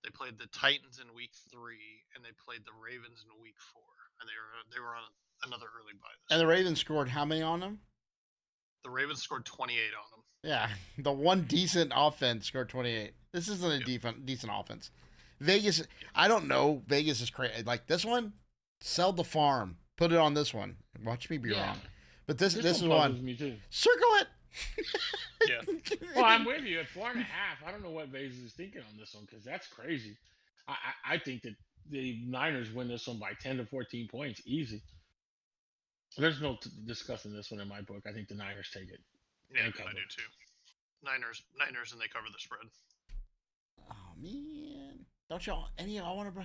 They played the Titans in week 3, and they played the Ravens in week 4, and they were on another early bye. And the Ravens scored how many on them? The Ravens scored 28 on them. Yeah, the one decent offense scored 28. This isn't a decent offense. Vegas, I don't know. Vegas is crazy. Like this one, sell the farm. Put it on this one. Watch me be wrong. But this is one. Me too. Circle it. Yeah. Well, I'm with you at 4.5. I don't know what Vegas is thinking on this one because that's crazy. I think that the Niners win this one by 10 to 14 points, easy. There's no discussing this one in my book. I think the Niners take it. Yeah, I do too. Niners, and they cover the spread. Oh man, don't y'all any of y'all want to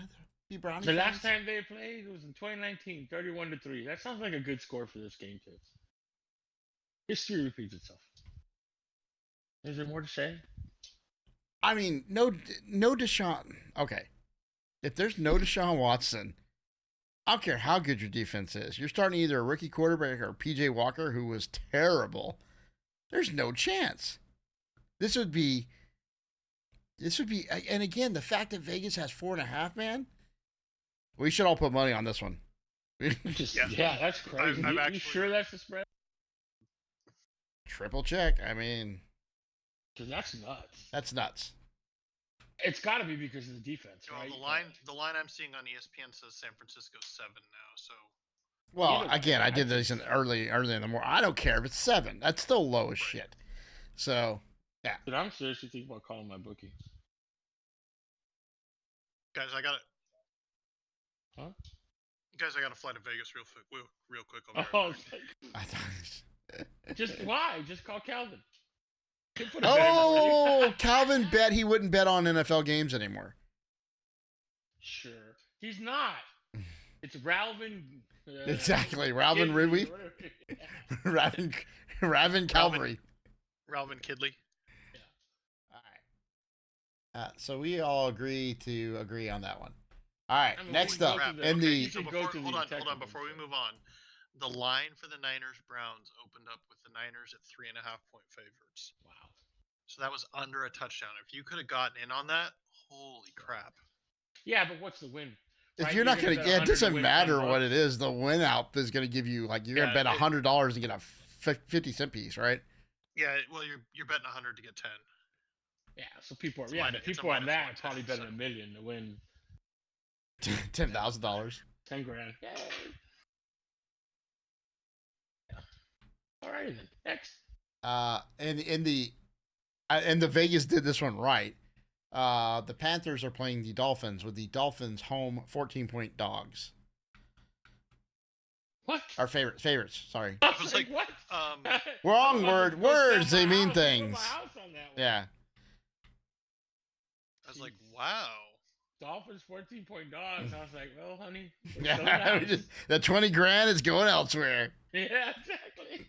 be Brownie? The last time they played was in 2019, 31-3. That sounds like a good score for this game, kids. History repeats itself. Is there more to say? I mean, no Deshaun. Okay, if there's no Deshaun Watson, I don't care how good your defense is. You're starting either a rookie quarterback or PJ Walker, who was terrible. There's no chance. This would be, and again, the fact that Vegas has 4.5, man, we should all put money on this one. Yeah, that's crazy. You sure that's the spread? Triple check. I mean, because that's nuts. That's nuts. It's got to be because of the defense, right? The line I'm seeing on ESPN says San Francisco 7 now. So. Well, again, I did this early in the morning. I don't care if it's 7. That's still low as shit. So, yeah. But I'm seriously thinking about calling my bookie. Guys, I got it. Huh? Guys, I got to fly to Vegas real quick. I'll be right Oh, back. just why? Just call Calvin. He'll put a bet in for you. Oh, Calvin bet he wouldn't bet on NFL games anymore. Sure. He's not. It's Ralvin. Exactly. Ralvin Ridley. Ravin Calvary. Ralvin Kidley. All right. So we all agree on that one. All right. I mean, next we up, go to the- in okay, the you can go to the hold on. technical Before we stuff. move on, the line for the Niners Browns opened up with the Niners at 3.5-point favorites. Wow. So that was under a touchdown. If you could have gotten in on that, holy crap! Yeah, but what's the win? if Right? you're not gonna gonna, bet it 100 to doesn't win matter $10. what it is. The win out is gonna give you like you're gonna bet $100 and get a 50-cent piece, right? Yeah, well, you're betting 100 to get 10. Yeah, so people are It's but it's a people on minus that 110, probably betting so- $1 million to win $10,000. $10,000. Yay. Yeah. All right then. Next. And the Vegas did this one right. The Panthers are playing the Dolphins with the Dolphins home 14-point dogs. What? Our favorites. Sorry. I was was like, what? Wrong word. Go Words. sell They my mean house. Go things. my house on that one. Yeah. I was like, wow. Dolphins 14-point dogs. I was like, well, honey. Yeah. The 20 grand is going elsewhere. Yeah, exactly.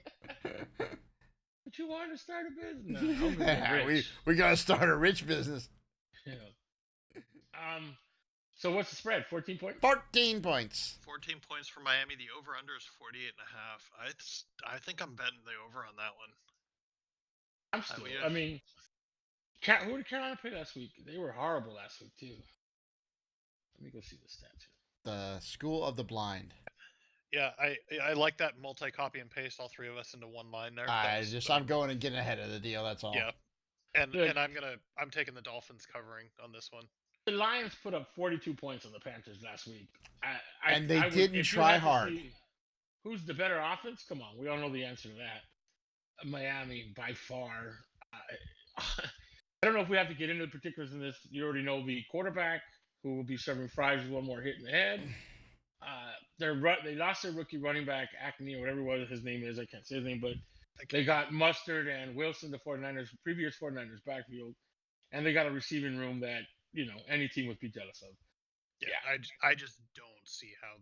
But you wanted to start a business. No, I'm gonna get rich. we gotta start a rich business. Yeah. So what's the spread? 14 points? 14 points. 14 points for Miami. The over/under is 48.5. I think I'm betting the over on that one. I'm still. I mean, who did Carolina play last week? They were horrible last week too. Let me go see the stats here. The School of the Blind. Yeah, I like that multi-copy and paste all three of us into one line there. I'm going and getting ahead of the deal. That's all. Yeah, and I'm taking the Dolphins covering on this one. The Lions put up 42 points on the Panthers last week. And they didn't try hard. Who's the better offense? Come on, we all know the answer to that. Miami by far. I don't know if we have to get into the particulars in this. You already know the quarterback who will be serving fries with one more hit in the head. They lost their rookie running back, Acme, or whatever his name is. I can't say his name, but they got Mustard and Wilson, the previous 49ers backfield, and they got a receiving room that, any team would be jealous of. Yeah, I just don't see how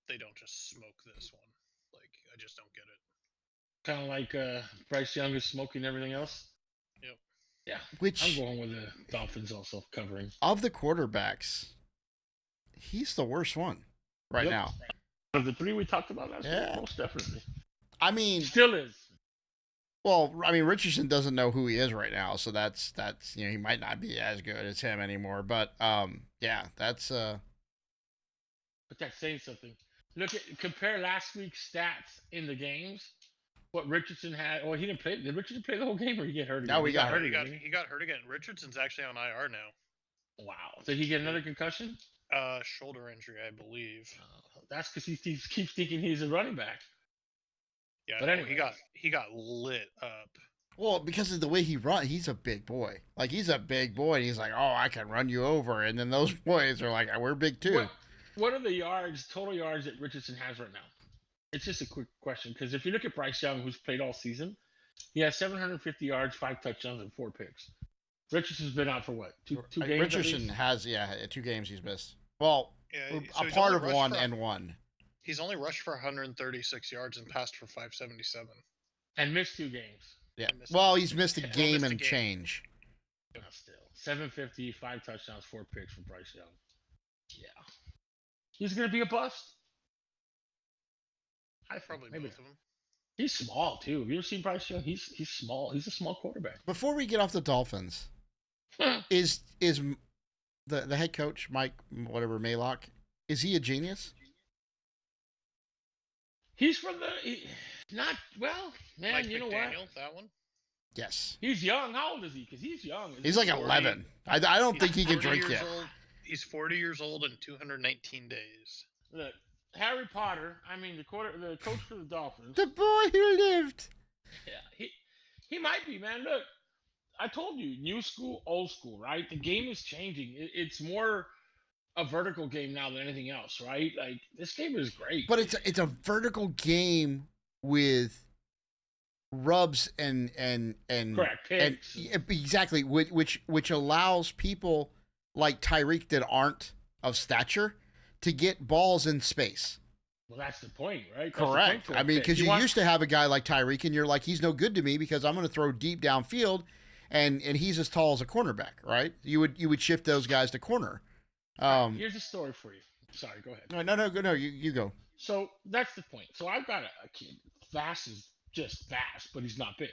they don't just smoke this one. Like, I just don't get it. Kind of like Bryce Young is smoking everything else. Yep. Yeah. Which I'm going with the Dolphins also covering. Of the quarterbacks, he's the worst one right now. Of the three we talked about last week, most definitely. I mean, still is. Well, I mean, Richardson doesn't know who he is right now, so that's he might not be as good as him anymore. But yeah, that's. But that's saying something. Compare last week's stats in the games. What Richardson had. Oh, he didn't play. Did Richardson play the whole game, or he get hurt again? No, he got hurt. He got hurt again. Richardson's actually on IR now. Wow. Did he get another concussion? Shoulder injury, I believe. That's because he keeps thinking he's a running back. Yeah, but anyway, he got lit up. Well, because of the way he runs, he's a big boy. Like, he's a big boy. And he's like, oh, I can run you over. And then those boys are like, we're big too. What are the total yards that Richardson has right now? It's just a quick question, because if you look at Bryce Young, who's played all season, he has 750 yards, 5 touchdowns, and 4 picks. Richardson's been out for what? Two games? Richardson has 2 games he's missed. Well, a part of one and one. He's only rushed for 136 yards and passed for 577. And missed 2 games. Yeah. Well, he's missed a game and change. Still. 750, 5 touchdowns, 4 picks for Bryce Young. Yeah. He's going to be a bust. Probably both of them. He's small, too. Have you ever seen Bryce Young? He's small. He's a small quarterback. Before we get off the Dolphins, is the head coach, Mike, whatever, Maylock, is he a genius? He's from man, Mike you know McDaniel, what? That one? Yes. He's young. How old is he? Because he's young. He's like 11. I don't think he can drink yet. He's 40 years old and 219 days. Look, Harry Potter, the coach for the Dolphins. The boy who lived. Yeah, he might be, man. Look, I told you, new school, old school, right? The game is changing. It's more a vertical game now than anything else, right? Like this game is great. But it's a vertical game with rubs and Correct picks. exactly, which allows people like Tyreek that aren't of stature to get balls in space. Well, that's the point, right? That's Correct. The point I mean, because you want... used to have a guy like Tyreek, and you're like, he's no good to me because I'm going to throw deep downfield, and he's as tall as a cornerback, right? You would shift those guys to corner. Here's a story for you. Sorry, go ahead. No, you go. So that's the point. So I've got a kid. Fast is just fast, but he's not big.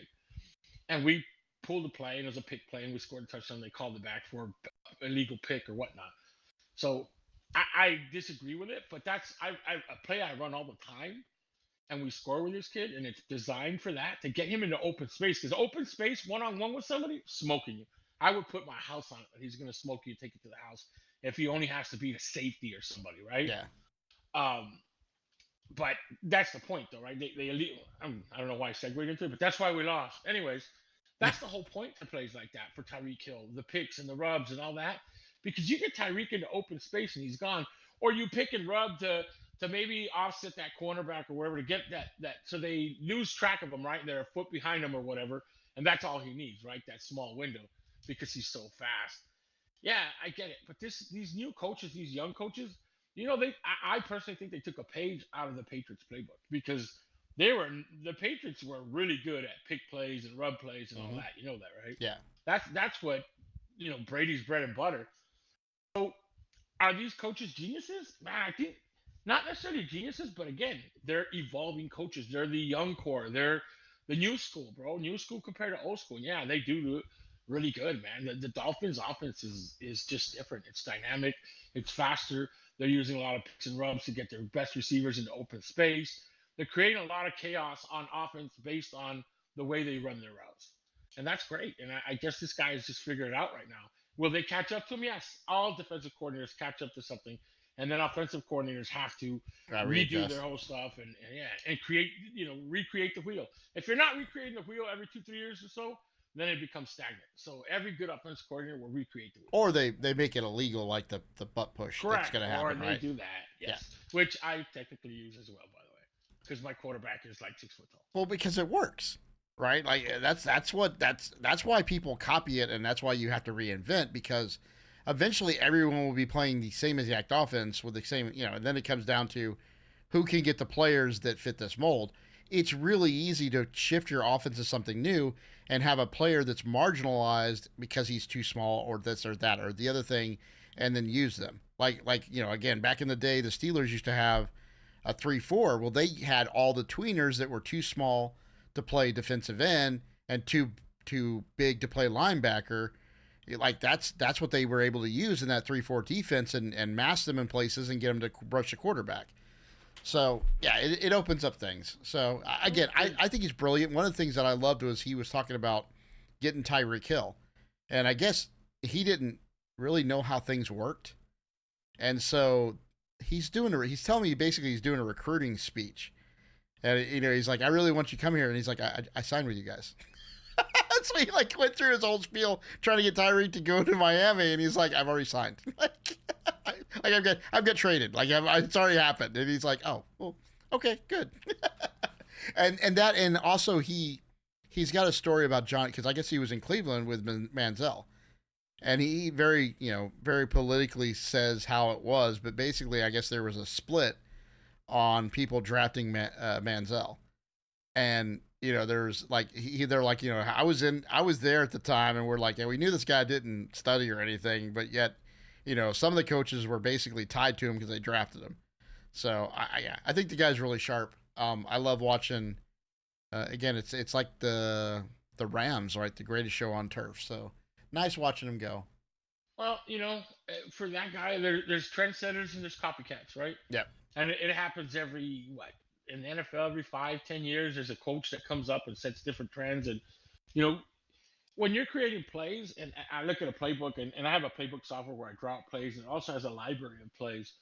And we pulled a play, and it was a pick play, and we scored a touchdown. They called it back for illegal pick or whatnot. So I disagree with it, but that's a play I run all the time, and we score with this kid, and it's designed for that to get him into open space. Because open space, one-on-one with somebody, smoking you. I would put my house on it, but he's gonna smoke you, take it to the house. If he only has to beat a safety or somebody, right? Yeah. But that's the point, though, right? I don't know why I segued into it, but that's why we lost. Anyways, that's the whole point to plays like that for Tyreek Hill, the picks and the rubs and all that, because you get Tyreek into open space and he's gone, or you pick and rub to maybe offset that cornerback or wherever to get that so they lose track of him, right? They're a foot behind him or whatever, and that's all he needs, right? That small window, because he's so fast. Yeah, I get it, but these new coaches, these young coaches, I personally think they took a page out of the Patriots playbook, because the Patriots were really good at pick plays and rub plays and all that. You know that, right? Yeah. That's what Brady's bread and butter. So are these coaches geniuses? Man, I think not necessarily geniuses, but again, they're evolving coaches. They're the young core. They're the new school, bro. New school compared to old school. Yeah, they do really good, man. The Dolphins' offense is just different. It's dynamic. It's faster. They're using a lot of picks and rubs to get their best receivers into open space. They're creating a lot of chaos on offense based on the way they run their routes. And that's great. And I guess this guy is just figuring it out right now. Will they catch up to him? Yes. All defensive coordinators catch up to something. And then offensive coordinators have to redo their whole stuff and create, recreate the wheel. If you're not recreating the wheel every 2-3 years or so, then it becomes stagnant. So every good offensive coordinator will recreate the wheel. Or they make it illegal, like the butt push. Correct. That's going to happen, or they right? do that, yes. Yeah. Which I technically use as well, by the way, because my quarterback is like 6 foot tall. Well, because it works, right? Like that's why people copy it, and that's why you have to reinvent, because eventually everyone will be playing the same exact offense with the same, and then it comes down to who can get the players that fit this mold. It's really easy to shift your offense to something new and have a player that's marginalized because he's too small or this or that or the other thing, and then use them. Like again, back in the day, the Steelers used to have a 3-4. Well, they had all the tweeners that were too small to play defensive end and too big to play linebacker. Like that's what they were able to use in that 3-4 defense and mask them in places and get them to brush the quarterback. So, yeah, it opens up things. So, again, I think he's brilliant. One of the things that I loved was he was talking about getting Tyreek Hill. And I guess he didn't really know how things worked. And so he's telling me basically he's doing a recruiting speech. And, he's like, I really want you to come here. And he's like, I signed with you guys. So he went through his whole spiel trying to get Tyreek to go to Miami. And he's like, I've already signed. I've got traded. It's already happened. And he's like, oh, well, okay, good. and also he's got a story about John, because I guess he was in Cleveland with Manziel, and he very politically says how it was, but basically I guess there was a split on people drafting Manziel, and there's they're like, I was there at the time, and we're like, yeah, we knew this guy didn't study or anything, but yet some of the coaches were basically tied to him because they drafted him. So I think the guy's really sharp. I love watching. Again, it's like the Rams, right? The greatest show on turf. So nice watching him go. Well, for that guy, there's trendsetters and there's copycats, right? Yep. And it happens in the NFL every 5-10 years. There's a coach that comes up and sets different trends, and when you're creating plays, and I look at a playbook, and I have a playbook software where I draw out plays, and it also has a library of plays.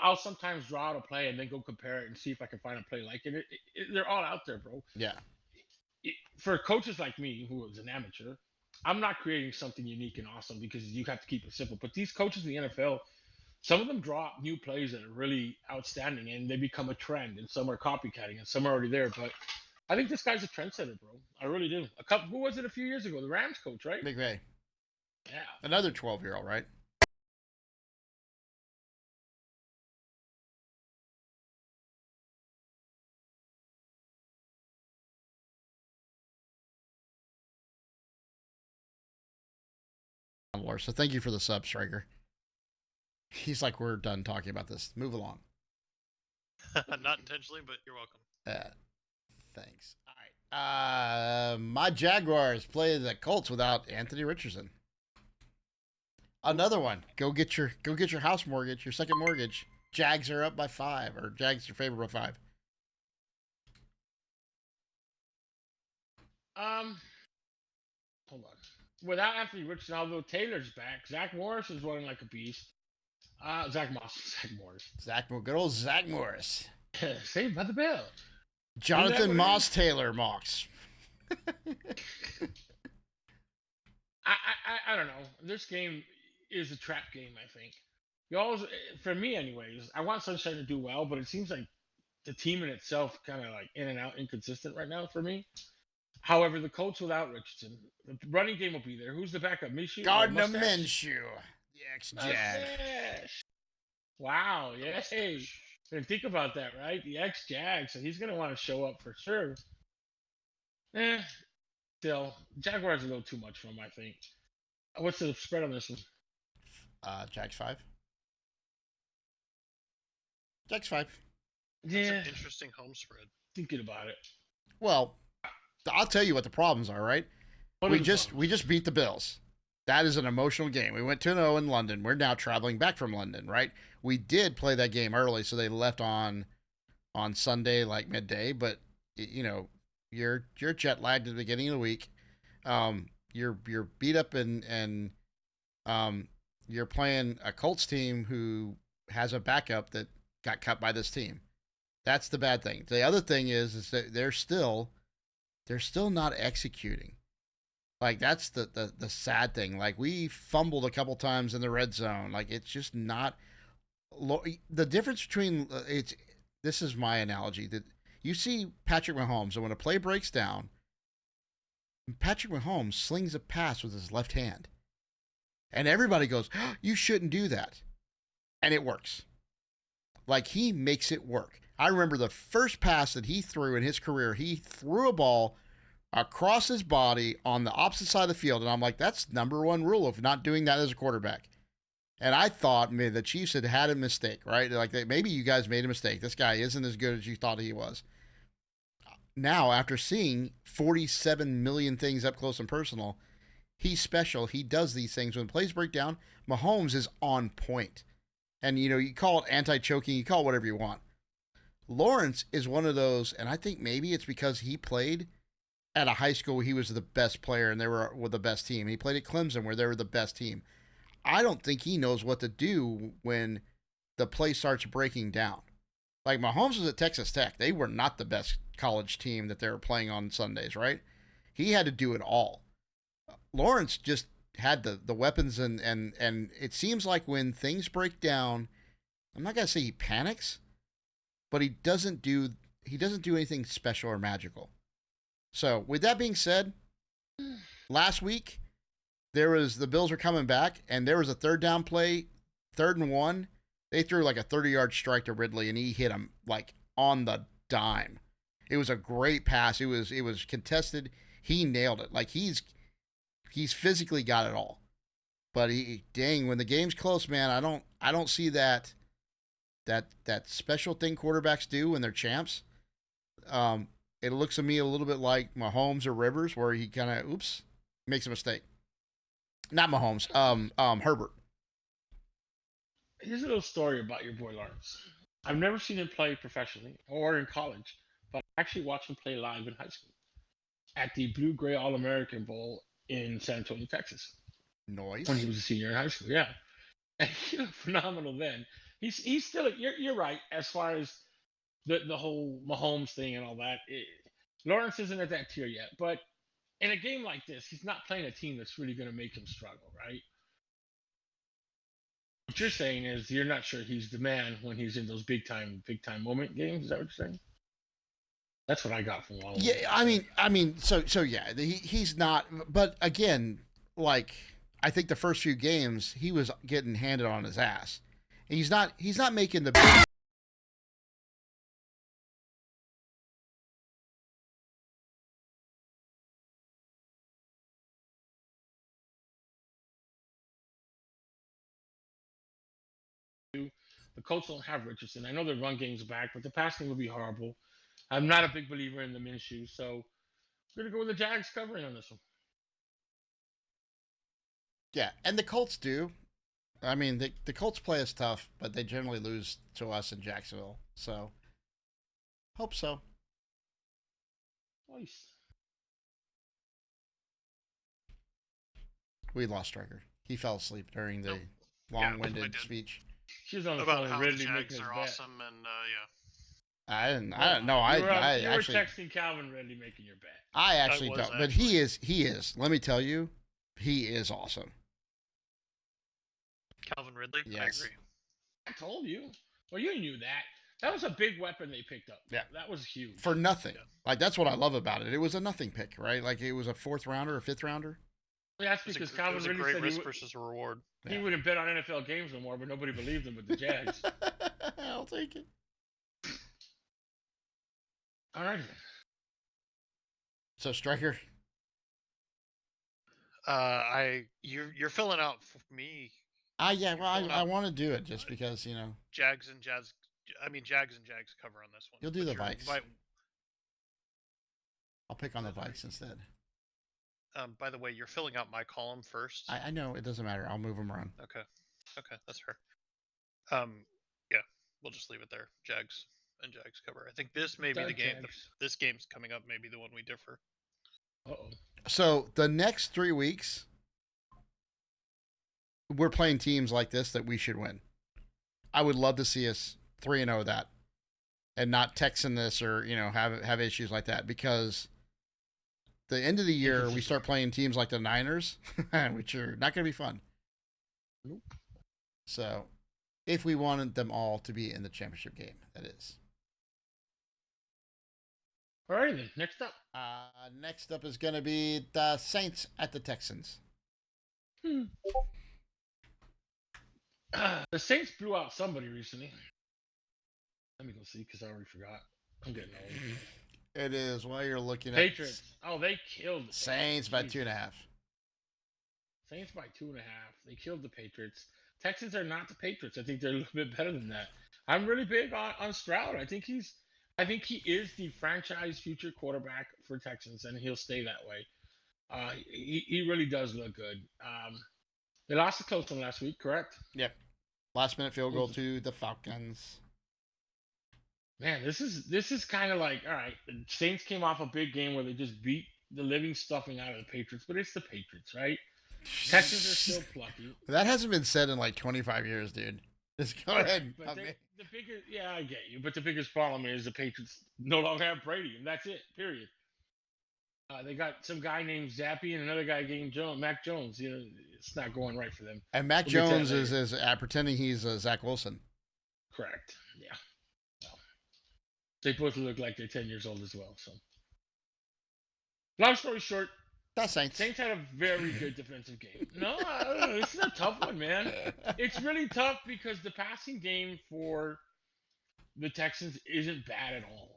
I'll sometimes draw out a play and then go compare it and see if I can find a play like it. They're all out there, bro. Yeah. For coaches like me, who was an amateur, I'm not creating something unique and awesome because you have to keep it simple. But these coaches in the NFL, some of them drop new plays that are really outstanding, and they become a trend, and some are copycatting, and some are already there. But I think this guy's a trendsetter, bro. I really do. Who was it a few years ago? The Rams coach, right? McVay. Yeah. Another 12-year-old, right? So thank you for the sub, Striker. He's like, we're done talking about this. Move along. Not intentionally, but you're welcome. Thanks. All right. My Jaguars play the Colts without Anthony Richardson. Another one. Go get your house mortgage, your second mortgage. Jags are up by 5, or Jags are favored by 5. Hold on. Without Anthony Richardson, although Taylor's back, Zach Morris is running like a beast. Zach Morris. Good old Zach Morris. Saved by the bell. Jonathan Moss Taylor Mox. I don't know. This game is a trap game, I think. You always, for me anyways, I want Sunshine to do well, but it seems like the team in itself kind of like in and out, inconsistent right now for me. However, the Colts without Richardson, the running game will be there. Who's the backup? Minshew? Gardner Minshew, the ex-Jag. Wow, yay. Didn't think about that, right? The ex-Jag, so he's going to want to show up for sure. Still, Jaguars are a little too much for him, I think. What's the spread on this one? Jags 5. Jags 5. That's an interesting home spread. Thinking about it. Well, I'll tell you what the problems are, right? We just beat the Bills. That is an emotional game. We went 2-0 in London. We're now traveling back from London, right? We did play that game early, so they left on Sunday, like midday. But you know, you're jet lagged at the beginning of the week. You're beat up and you're playing a Colts team who has a backup that got cut by this team. That's the bad thing. The other thing is that they're still not executing. Like, that's the sad thing. Like, we fumbled a couple times in the red zone. Like, it's just not the difference between this is my analogy, that you see Patrick Mahomes, and when a play breaks down, Patrick Mahomes slings a pass with his left hand. And everybody goes, oh, you shouldn't do that. And it works. Like, he makes it work. I remember the first pass that he threw in his career, he threw a ball across his body on the opposite side of the field. And I'm like, that's number one rule of not doing that as a quarterback. And I thought, man, the Chiefs had a mistake, right? Like, maybe you guys made a mistake. This guy isn't as good as you thought he was. Now, after seeing 47 million things up close and personal, he's special. He does these things. When plays break down, Mahomes is on point. And, you know, you call it anti-choking, you call it whatever you want. Lawrence is one of those, and I think maybe it's because he played at a high school where he was the best player and they were the best team. He played at Clemson where they were the best team. I don't think he knows what to do when the play starts breaking down. Like, Mahomes was at Texas Tech. They were not the best college team that they were playing on Sundays, right? He had to do it all. Lawrence just had the weapons, and it seems like when things break down, I'm not going to say he panics, but he doesn't do anything special or magical. So, with that being said, last week, the Bills were coming back, and there was a third down play, 3rd and 1. They threw like a 30-yard strike to Ridley, and he hit him like on the dime. It was a great pass. It was contested. He nailed it. Like, he's physically got it all. But when the game's close, man, I don't see that special thing quarterbacks do when they're champs. It looks to me a little bit like Mahomes or Rivers, where he kind of makes a mistake. Not Mahomes, Herbert. Here's a little story about your boy Lawrence. I've never seen him play professionally or in college, but I actually watched him play live in high school at the Blue Gray All-American Bowl in San Antonio, Texas. Nice. When he was a senior in high school, yeah. And he looked phenomenal then. He's still, you're right, as far as the whole Mahomes thing and all that. Lawrence isn't at that tier yet, but in a game like this, he's not playing a team that's really going to make him struggle, right? what you're saying is you're not sure he's the man when he's in those big time moment games. Is that what you're saying? That's what I got from Waddle. Yeah, I mean, so yeah, he's not. But again, like I think the first few games he was getting handed on his ass. And he's not making the big. The Colts don't have Richardson. I know their run game's back, but the passing will be horrible. I'm not a big believer in the Minshew, so we're gonna go with the Jags covering on this one. Yeah, and the Colts do. I mean, the Colts play us tough, but they generally lose to us in Jacksonville. So, hope so. Nice. We lost Striker. He fell asleep during the Nope. long-winded did. speech. She was on the About phone how with the Ridley Jags making his are bet. awesome, and I didn't know. I You were actually texting Calvin Ridley making your bet. I actually was don't. But he is. Let me tell you, he is awesome. Calvin Ridley. Yes. I agree. I told you. Well, you knew that. That was a big weapon they picked up. Yeah. That was huge. For nothing. Yeah. Like that's what I love about it. It was a nothing pick, right? Like it was a 4th rounder or 5th rounder. Yeah, that's It was because a, Calvin it was a Ridley great said risk versus a reward. he wouldn't bet on NFL games no more, but nobody believed him with the Jags. I'll take it. All right. So Striker. You're filling out for me. Yeah, well, I want to do it just because Jags and Jags cover on this one. You'll do But the you're Vikes. I'll pick on the Vikes instead. By the way, you're filling out my column first. I know it doesn't matter. I'll move them around. Okay, that's fair. Yeah, we'll just leave it there. Jags and Jags cover. I think this may be the game. This game's coming up. Maybe the one we differ. Uh-oh. So the next 3 weeks, we're playing teams like this that we should win. I would love to see us 3-0 that, and not Texan this or have issues like that, because the end of the year we start playing teams like the Niners, which are not going to be fun. Nope. So, if we wanted them all to be in the championship game, that is. All right, then. Next up. Next up is going to be the Saints at the Texans. The Saints blew out somebody recently. Let me go see because I already forgot. I'm getting old. It is while you're looking at Patriots. Oh, they killed the Saints by 2.5. Saints by 2.5. They killed the Patriots. Texans are not the Patriots. I think they're a little bit better than that. I'm really big on Stroud. I think he is the franchise future quarterback for Texans, and he'll stay that way. He really does look good. They lost a close one last week, correct? Yep. Last minute field goal to the Falcons. Man, this is kind of like, all right, the Saints came off a big game where they just beat the living stuffing out of the Patriots, but it's the Patriots, right? Texans are still plucky. That hasn't been said in like 25 years, dude. Just go ahead. But I get you. But the biggest problem is the Patriots no longer have Brady, and that's it. Period. They got some guy named Zappy and another guy named Mac Jones. It's not going right for them. And Mac Jones is pretending he's Zach Wilson. Correct. Yeah. Well, they both look like they're 10 years old as well. So, long story short, that's Saints. Saints had a very good defensive game. No, this is a tough one, man. It's really tough because the passing game for the Texans isn't bad at all.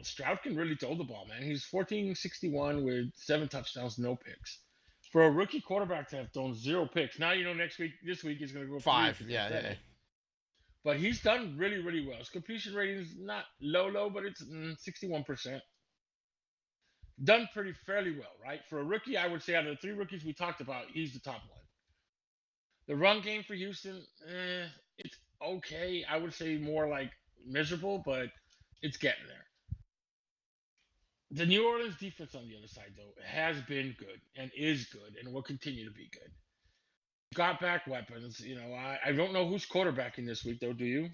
Stroud can really throw the ball, man. He's 1461 with 7 touchdowns, no picks. For a rookie quarterback to have thrown 0 picks. Now this week he's going to go 5. Yeah. But he's done really, really well. His completion rating is not low, but it's 61%. Done fairly well, right? For a rookie, I would say out of the 3 rookies we talked about, he's the top one. The run game for Houston, it's okay. I would say more like miserable, but it's getting there. The New Orleans defense on the other side, though, has been good and is good and will continue to be good. Got back weapons. I don't know who's quarterbacking this week, though. Do you?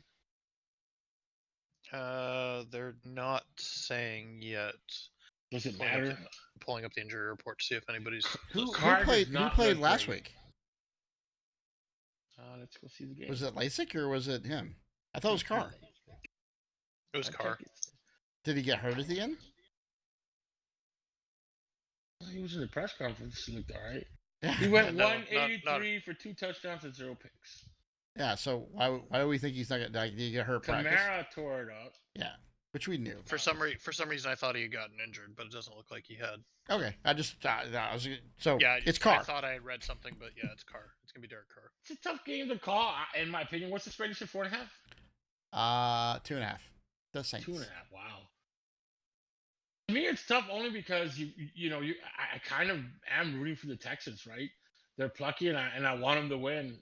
They're not saying yet. Does it matter? Pulling up the injury report to see if anybody's. Who played last week? let's go see the game. Was it LASIK or was it him? I thought it was Carr. It was Carr. Did he get hurt at the end? He was in the press conference. He looked all right. Yeah. He went No, 183 for 2 touchdowns and 0 picks. Yeah. So why do we think he's not gonna? Did he get hurt? Practice? Kamara tore it up. Yeah, which we knew. For some reason, I thought he had gotten injured, but it doesn't look like he had. Okay, I was so Yeah, it's Carr. I thought I had read something, but yeah, it's Carr. It's gonna be Derek Carr. It's a tough game to call, in my opinion. What's the spread? You said 4.5. 2.5. The Saints. 2.5. Wow. To me, it's tough only because I kind of am rooting for the Texans, right? They're plucky, and I want them to win.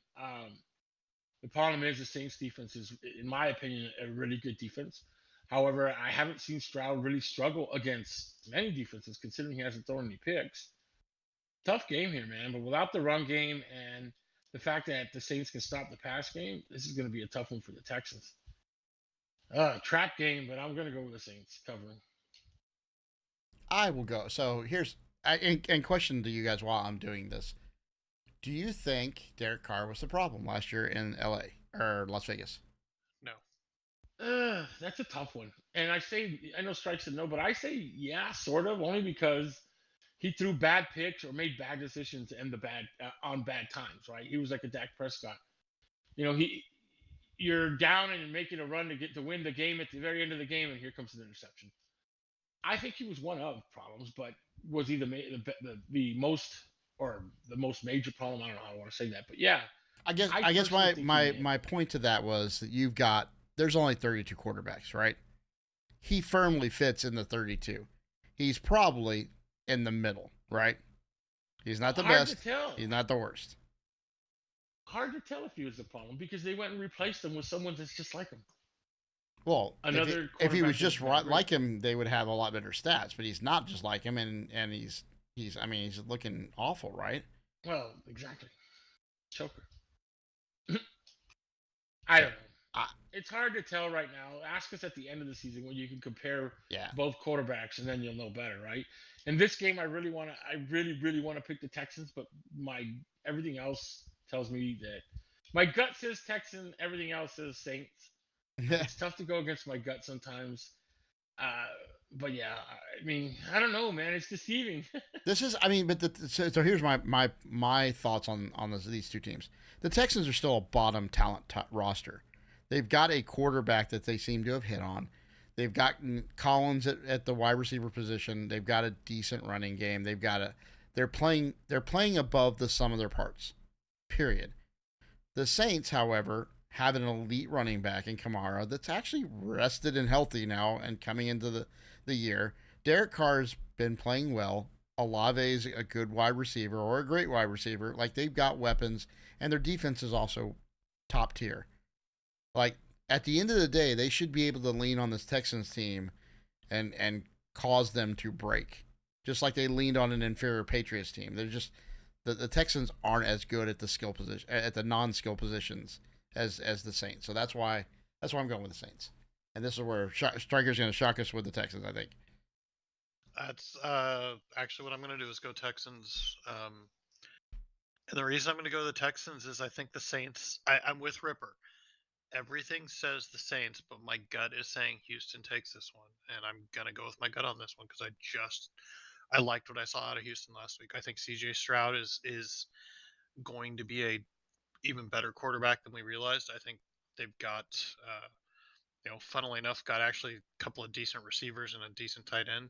The problem is the Saints defense is, in my opinion, a really good defense. However, I haven't seen Stroud really struggle against many defenses, considering he hasn't thrown any picks. Tough game here, man. But without the run game and the fact that the Saints can stop the pass game, this is going to be a tough one for the Texans. Trap game, but I'm going to go with the Saints covering. I will go. So here's and question to you guys while I'm doing this. Do you think Derek Carr was the problem last year in LA or Las Vegas? No. That's a tough one. And I know Strike said no, but I say yeah, sort of, only because he threw bad picks or made bad decisions and on bad times, right? He was like a Dak Prescott. You're down and you're making a run to win the game at the very end of the game, and here comes an interception. I think he was one of problems, but was he the most major problem? I don't know how I want to say that, but yeah. I guess my point to that was that there's only 32 quarterbacks, right? He firmly fits in the 32. He's probably in the middle, right? He's not the best. He's not the worst. Hard to tell if he was the problem because they went and replaced him with someone that's just like him. Well, if he was just like him, they would have a lot better stats. But he's not just like him, and he's looking awful, right? Well, exactly. Choker. I don't know. It's hard to tell right now. Ask us at the end of the season when you can compare both quarterbacks, and then you'll know better, right? In this game, I really want to pick the Texans, but everything else tells me that my gut says Texans, everything else says Saints. It's tough to go against my gut sometimes. But yeah, I mean, I don't know, man. It's deceiving. So here's my thoughts on these two teams. The Texans are still a bottom talent roster. They've got a quarterback that they seem to have hit on. They've got Collins at the wide receiver position. They've got a decent running game. They're playing above the sum of their parts. Period. The Saints, however, have an elite running back in Kamara that's actually rested and healthy now and coming into the year. Derek Carr's been playing well. Olave is a good wide receiver or a great wide receiver. Like, they've got weapons, and their defense is also top tier. Like, at the end of the day, they should be able to lean on this Texans team and cause them to break. Just like they leaned on an inferior Patriots team. They're just the Texans aren't as good at the skill position at the non-skill positions as the Saints. So that's why I'm going with the Saints. And this is where Striker's going to shock us with the Texans, I think. That's actually what I'm going to do is go Texans. And the reason I'm going to go the Texans is I think the Saints. I'm with Ripper. Everything says the Saints, but my gut is saying Houston takes this one, and I'm going to go with my gut on this one because I liked what I saw out of Houston last week. I think C.J. Stroud is going to be a even better quarterback than we realized. I think they've got, funnily enough, got actually a couple of decent receivers and a decent tight end.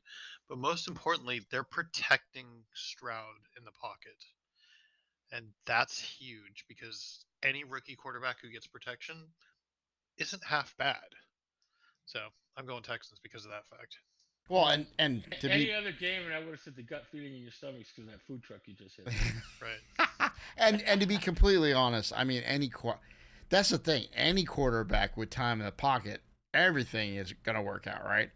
But most importantly, they're protecting Stroud in the pocket. And that's huge because any rookie quarterback who gets protection isn't half bad. So I'm going Texans because of that fact. Well, and to any other game, and I would have said the gut feeling in your stomachs because that food truck you just hit. Right. and to be completely honest, I mean, that's the thing. Any quarterback with time in the pocket, everything is going to work out, right?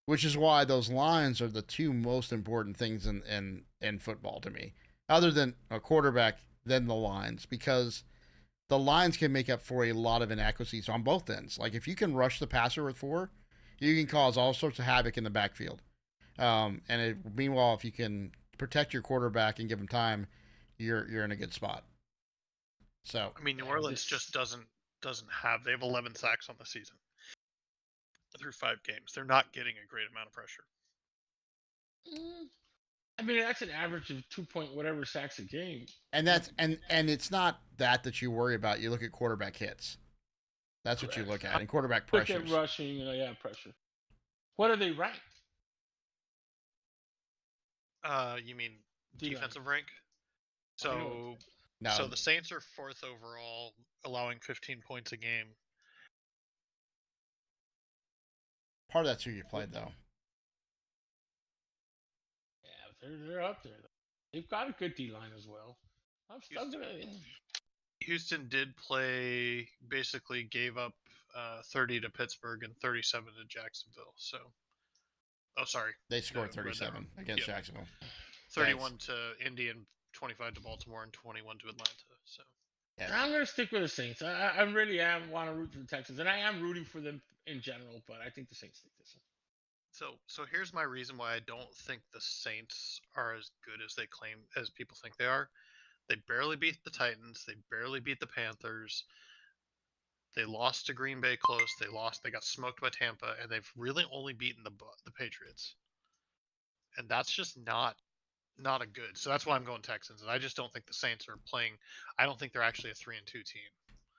Which is why those lines are the two most important things in football to me, other than a quarterback, then the lines, because the lines can make up for a lot of inaccuracies on both ends. Like, if you can rush the passer with 4, you can cause all sorts of havoc in the backfield. Meanwhile, if you can protect your quarterback and give him time, you're in a good spot. So I mean, New Orleans just doesn't have. They have 11 sacks on the season through 5 games. They're not getting a great amount of pressure. I mean, that's an average of 2 whatever sacks a game. And that's and it's not that you worry about. You look at quarterback hits. That's what you look at, and quarterback pressures. Look at rushing, pressure. What are they ranked? You mean defensive rank? So the Saints are 4th overall, allowing 15 points a game. Part of that's who you played, though. Yeah, they're up there. They've got a good D line as well. Houston did play, basically gave up 30 to Pittsburgh and 37 to Jacksonville. So, they scored 37 against Jacksonville. 31 to Indy and 25 to Baltimore and 21 to Atlanta. So, yeah. I'm going to stick with the Saints. I really want to root for the Texans, and I am rooting for them in general, but I think the Saints take this one. So here's my reason why I don't think the Saints are as good as as people think they are. They barely beat the Titans. They barely beat the Panthers. They lost to Green Bay close. They got smoked by Tampa, and they've really only beaten the Patriots. And that's just not a good. So that's why I'm going Texans. And I just don't think the Saints are playing. I don't think they're actually a 3-2 team.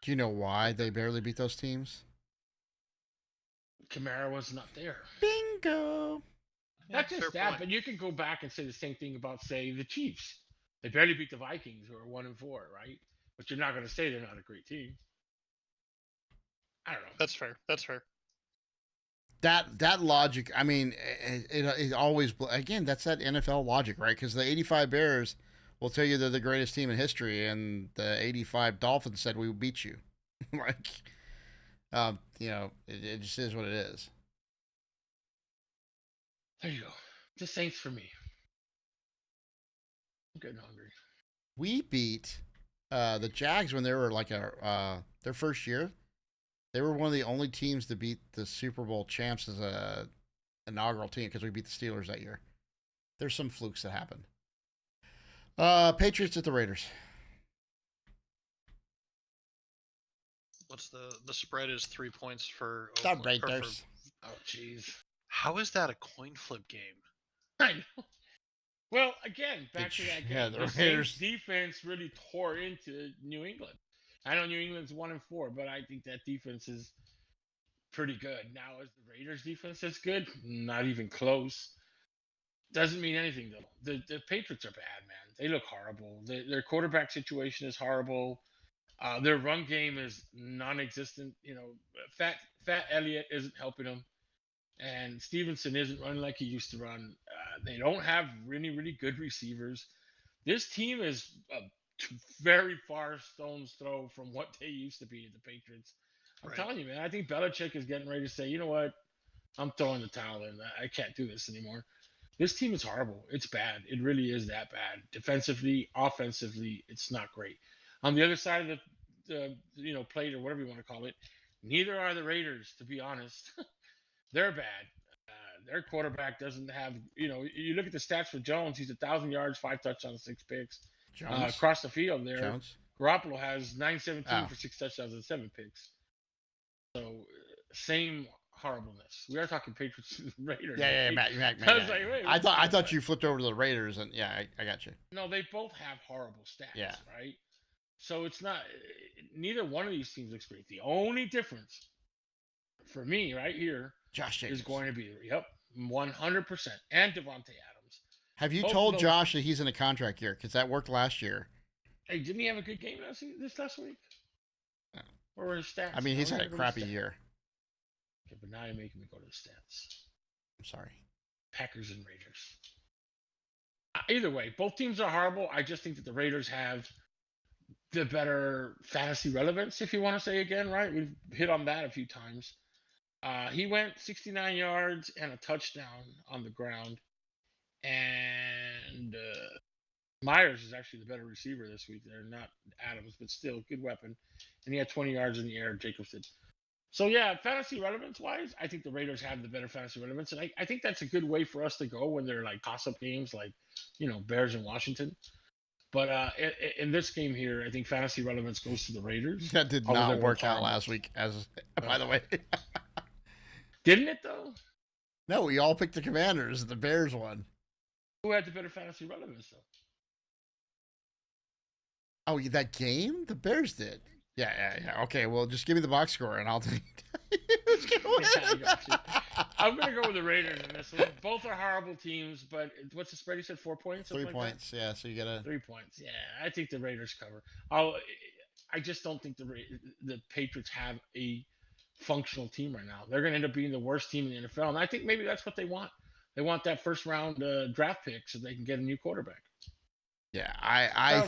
Do you know why they barely beat those teams? Kamara was not there. Bingo. Not just that, but you can go back and say the same thing about, say, the Chiefs. They barely beat the Vikings, who are 1-4, right? But you're not going to say they're not a great team. I don't know. That's fair. That logic, I mean, it always, again, that's that NFL logic, right? Because the 85 Bears will tell you they're the greatest team in history, and the 85 Dolphins said we will beat you. Like, it just is what it is. There you go. The Saints for me. I'm getting hungry. We beat the Jags when they were like their first year. They were one of the only teams to beat the Super Bowl champs as a inaugural team because we beat the Steelers that year. There's some flukes that happen. Patriots at the Raiders. What's the spread is 3 points for the Raiders. Oh, jeez. How is that a coin flip game? I know. Well, again, back to that game. Yeah, the Raiders defense really tore into New England. I know New England's 1-4, but I think that defense is pretty good. Now, is the Raiders defense as good? Not even close. Doesn't mean anything, though. The Patriots are bad, man. They look horrible. Their quarterback situation is horrible. Their run game is non-existent. Fat Elliott isn't helping them, and Stevenson isn't running like he used to run. They don't have really, really good receivers. This team is a very far stone's throw from what they used to be at the Patriots. I'm telling you, man. I think Belichick is getting ready to say, you know what? I'm throwing the towel in. I can't do this anymore. This team is horrible. It's bad. It really is that bad. Defensively, offensively, it's not great. On the other side of the plate or whatever you want to call it, neither are the Raiders, to be honest. They're bad. Their quarterback doesn't have, you look at the stats for Jones. He's 1,000 yards, 5 touchdowns, 6 picks. Across the field there. Jones. Garoppolo has 917 for 6 touchdowns and 7 picks. So, same horribleness. We are talking Patriots and Raiders. Yeah, Matt. I was like, wait, I thought you flipped over to the Raiders, and yeah, I got you. No, they both have horrible stats. Yeah. Right. So it's not. Neither one of these teams looks great. The only difference for me right here Josh Jacobs is going to be 100%, and Devontae Adams. Have you told Josh that he's in a contract year? Because that worked last year. Hey, didn't he have a good game this last week? No. Or were his stats? I mean, he's had a crappy year. Okay, but now you're making me go to the stats. I'm sorry. Packers and Raiders. Either way, both teams are horrible. I just think that the Raiders have the better fantasy relevance, if you want to say again, right? We've hit on that a few times. He went 69 yards and a touchdown on the ground. And Myers is actually the better receiver this week. They're not Adams, but still good weapon. And he had 20 yards in the air. Jacobs did. So, yeah, fantasy relevance-wise, I think the Raiders have the better fantasy relevance. And I think that's a good way for us to go when they're like toss-up games like, Bears and Washington. But in this game here, I think fantasy relevance goes to the Raiders. That did Although not they're both work out horrible. last week, by the way. Didn't it though? No, we all picked the Commanders. The Bears won. Who had the better fantasy relevance though? Oh, that game? The Bears did. Yeah. Okay, well, just give me the box score and I'll take who's gonna win. Yeah, I got you. I'm gonna go with the Raiders in this one. Both are horrible teams, but what's the spread? You said 4 points. 3 Like points. that? Yeah, so you gotta 3 points. Yeah, I think the Raiders cover. I just don't think the Patriots have a functional team right now. They're gonna end up being the worst team in the NFL, and I think maybe that's what they want. They want that first round draft pick so they can get a new quarterback. Yeah, I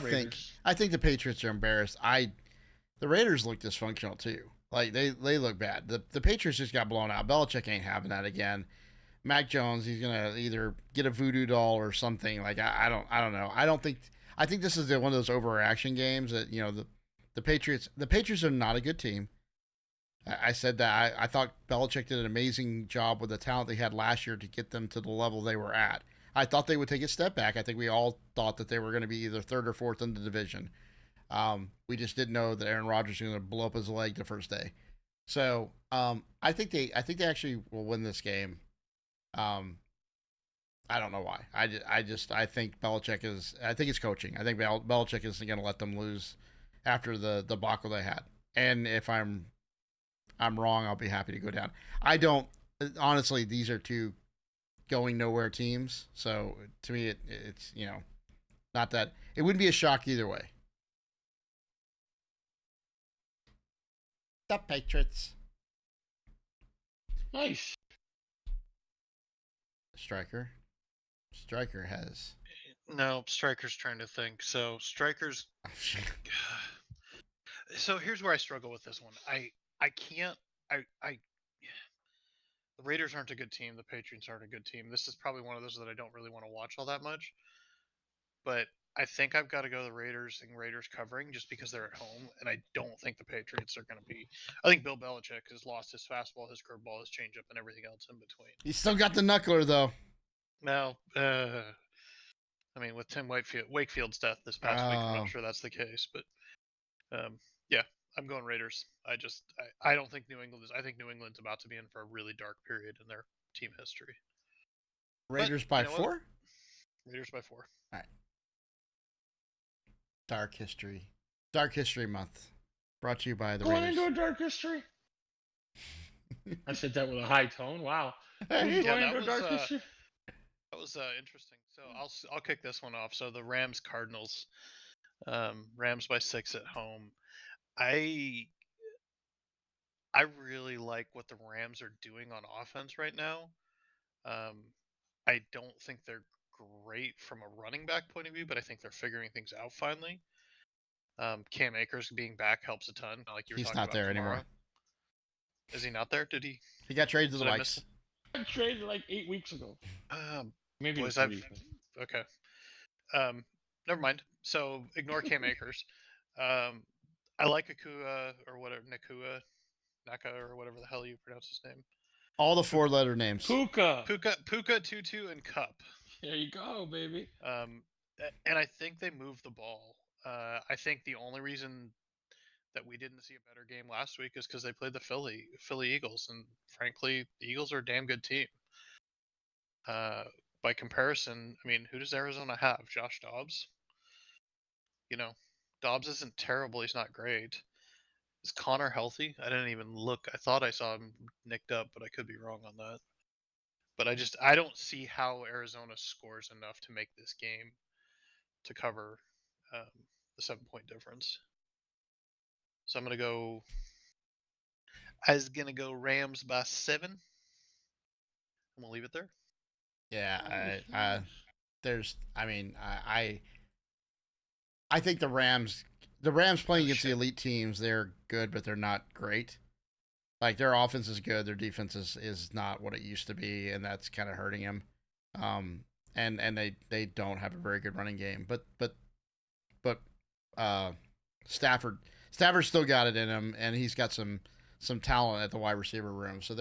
think the Patriots are embarrassed. The Raiders look dysfunctional too. Like they look bad. The Patriots just got blown out. Belichick ain't having that again. Mac Jones, he's gonna either get a voodoo doll or something. Like I don't know. I think this is one of those overreaction games that the Patriots are not a good team. I said that I thought Belichick did an amazing job with the talent they had last year to get them to the level they were at. I thought they would take a step back. I think we all thought that they were going to be either third or fourth in the division. We just didn't know that Aaron Rodgers was going to blow up his leg the first day. So I think they actually will win this game. I don't know why. I think Belichick is. I think it's coaching. I think Belichick isn't going to let them lose after the debacle they had. And if I'm wrong, I'll be happy to go down. I don't honestly. These are two going nowhere teams. So to me, it's not that it wouldn't be a shock either way. The Patriots. Nice. Striker has. No, Striker's trying to think. So Striker's. So here's where I struggle with this one. I can't. The Raiders aren't a good team. The Patriots aren't a good team. This is probably one of those that I don't really want to watch all that much. But I think I've got to go the Raiders and Raiders covering just because they're at home, and I don't think the Patriots are going to be. I think Bill Belichick has lost his fastball, his curveball, his changeup, and everything else in between. He's still got the knuckler though. Now, I mean, with Tim Wakefield's death this past week, I'm not sure that's the case, but yeah, I'm going Raiders. I don't think New England is. I think New England's about to be in for a really dark period in their team history. Raiders by 4? Raiders by 4. All right. Dark History Month, brought to you by the Going Raiders. into a dark history. I said that with a high tone. Wow. That was interesting. So I'll kick this one off. So the Rams Cardinals, Rams by 6 at home. I really like what the Rams are doing on offense right now. I don't think they're great from a running back point of view, but I think they're figuring things out finally. Cam Akers being back helps a ton. Like you were He's talking not about there tomorrow. anymore. Is he not there? Did he? He got traded to the Did I Vikes. miss I traded like 8 weeks ago. Maybe boys, okay. Never mind. So ignore Cam Akers. I like Akua or whatever, Naka or whatever the hell you pronounce his name. All the 4-letter names. Puka, Tutu, and Cup. There you go, baby. And I think they moved the ball. I think the only reason that we didn't see a better game last week is because they played the Philly Eagles, and frankly, the Eagles are a damn good team. By comparison, I mean, who does Arizona have? Josh Dobbs? Dobbs isn't terrible. He's not great. Is Connor healthy? I didn't even look. I thought I saw him nicked up, but I could be wrong on that. But I don't see how Arizona scores enough to make this game to cover the 7-point difference. So I'm gonna go Rams by 7. I'm gonna leave it there. Yeah, I think the Rams playing against the elite teams, they're good, but they're not great. Like their offense is good, their defense is not what it used to be, and that's kind of hurting them. And they don't have a very good running game, but Stafford still got it in him, and he's got some talent at the wide receiver room. So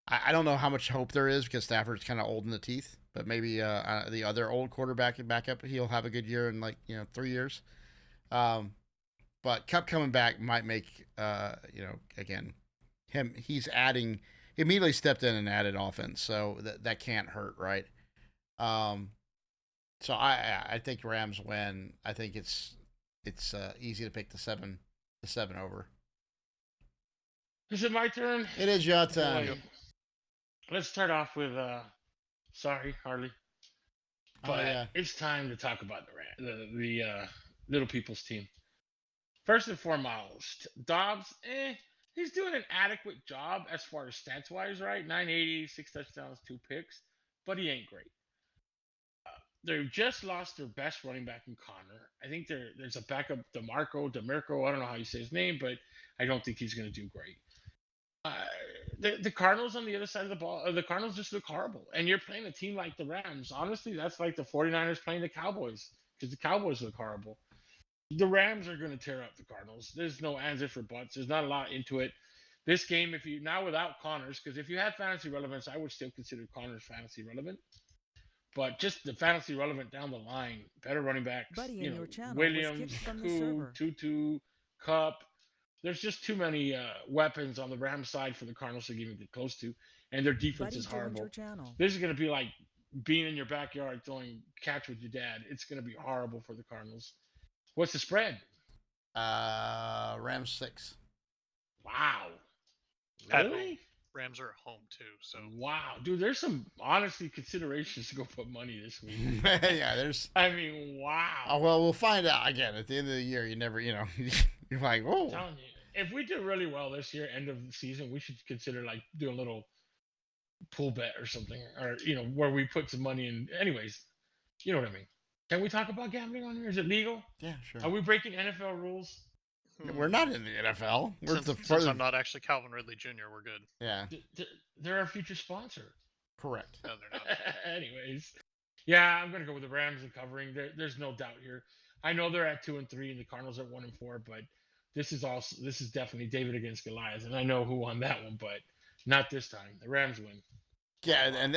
I don't know how much hope there is because Stafford's kind of old in the teeth. but maybe the other old quarterback and backup, he'll have a good year in 3 years. But Cup coming back might make again he's adding. He immediately stepped in and added offense, so that can't hurt, right? So I think Rams win. I think it's easy to pick the seven over. Is it my turn? It is your turn. Boy, let's start off with sorry, Harley. But it's time to talk about the little people's team. First and foremost, Dobbs, he's doing an adequate job as far as stats wise, right? 980, 6 touchdowns, 2 picks, but he ain't great. They just lost their best running back in Connor. I think there's a backup, Demarco. I don't know how you say his name, but I don't think he's going to do great. The Cardinals on the other side of the ball, the Cardinals just look horrible. And you're playing a team like the Rams. Honestly, that's like the 49ers playing the Cowboys because the Cowboys look horrible. The Rams are going to tear up the Cardinals. There's no ands if or buts. There's not a lot into it. This game, if you now without Connors, because if you had fantasy relevance, I would still consider Connors fantasy relevant. But just the fantasy relevant down the line, better running backs, Williams, Tutu, Cup. There's just too many weapons on the Rams side for the Cardinals to even get close to, and their defense is horrible. This is going to be like being in your backyard throwing catch with your dad. It's going to be horrible for the Cardinals. What's the spread? Rams 6. Wow. Really? Rams are at home too, so wow, dude. There's some honestly considerations to go put money this week. Yeah, there's. I mean, wow. Oh, well, we'll find out again at the end of the year. You never, you're like, whoa. I'm telling you, if we do really well this year, end of the season, we should consider like doing a little pool bet or something, or where we put some money in. Anyways, you know what I mean. Can we talk about gambling on here? Is it legal? Yeah, sure. Are we breaking NFL rules? We're not in the NFL. Since I'm not actually Calvin Ridley Jr., we're good. Yeah. They're our future sponsor. Correct. No, they're not. Anyways, yeah, I'm gonna go with the Rams in covering. There's no doubt here. I know they're at 2-3 and the Cardinals are 1-4, but this is definitely David against Goliath, and I know who won that one, but not this time. The Rams win. Yeah, and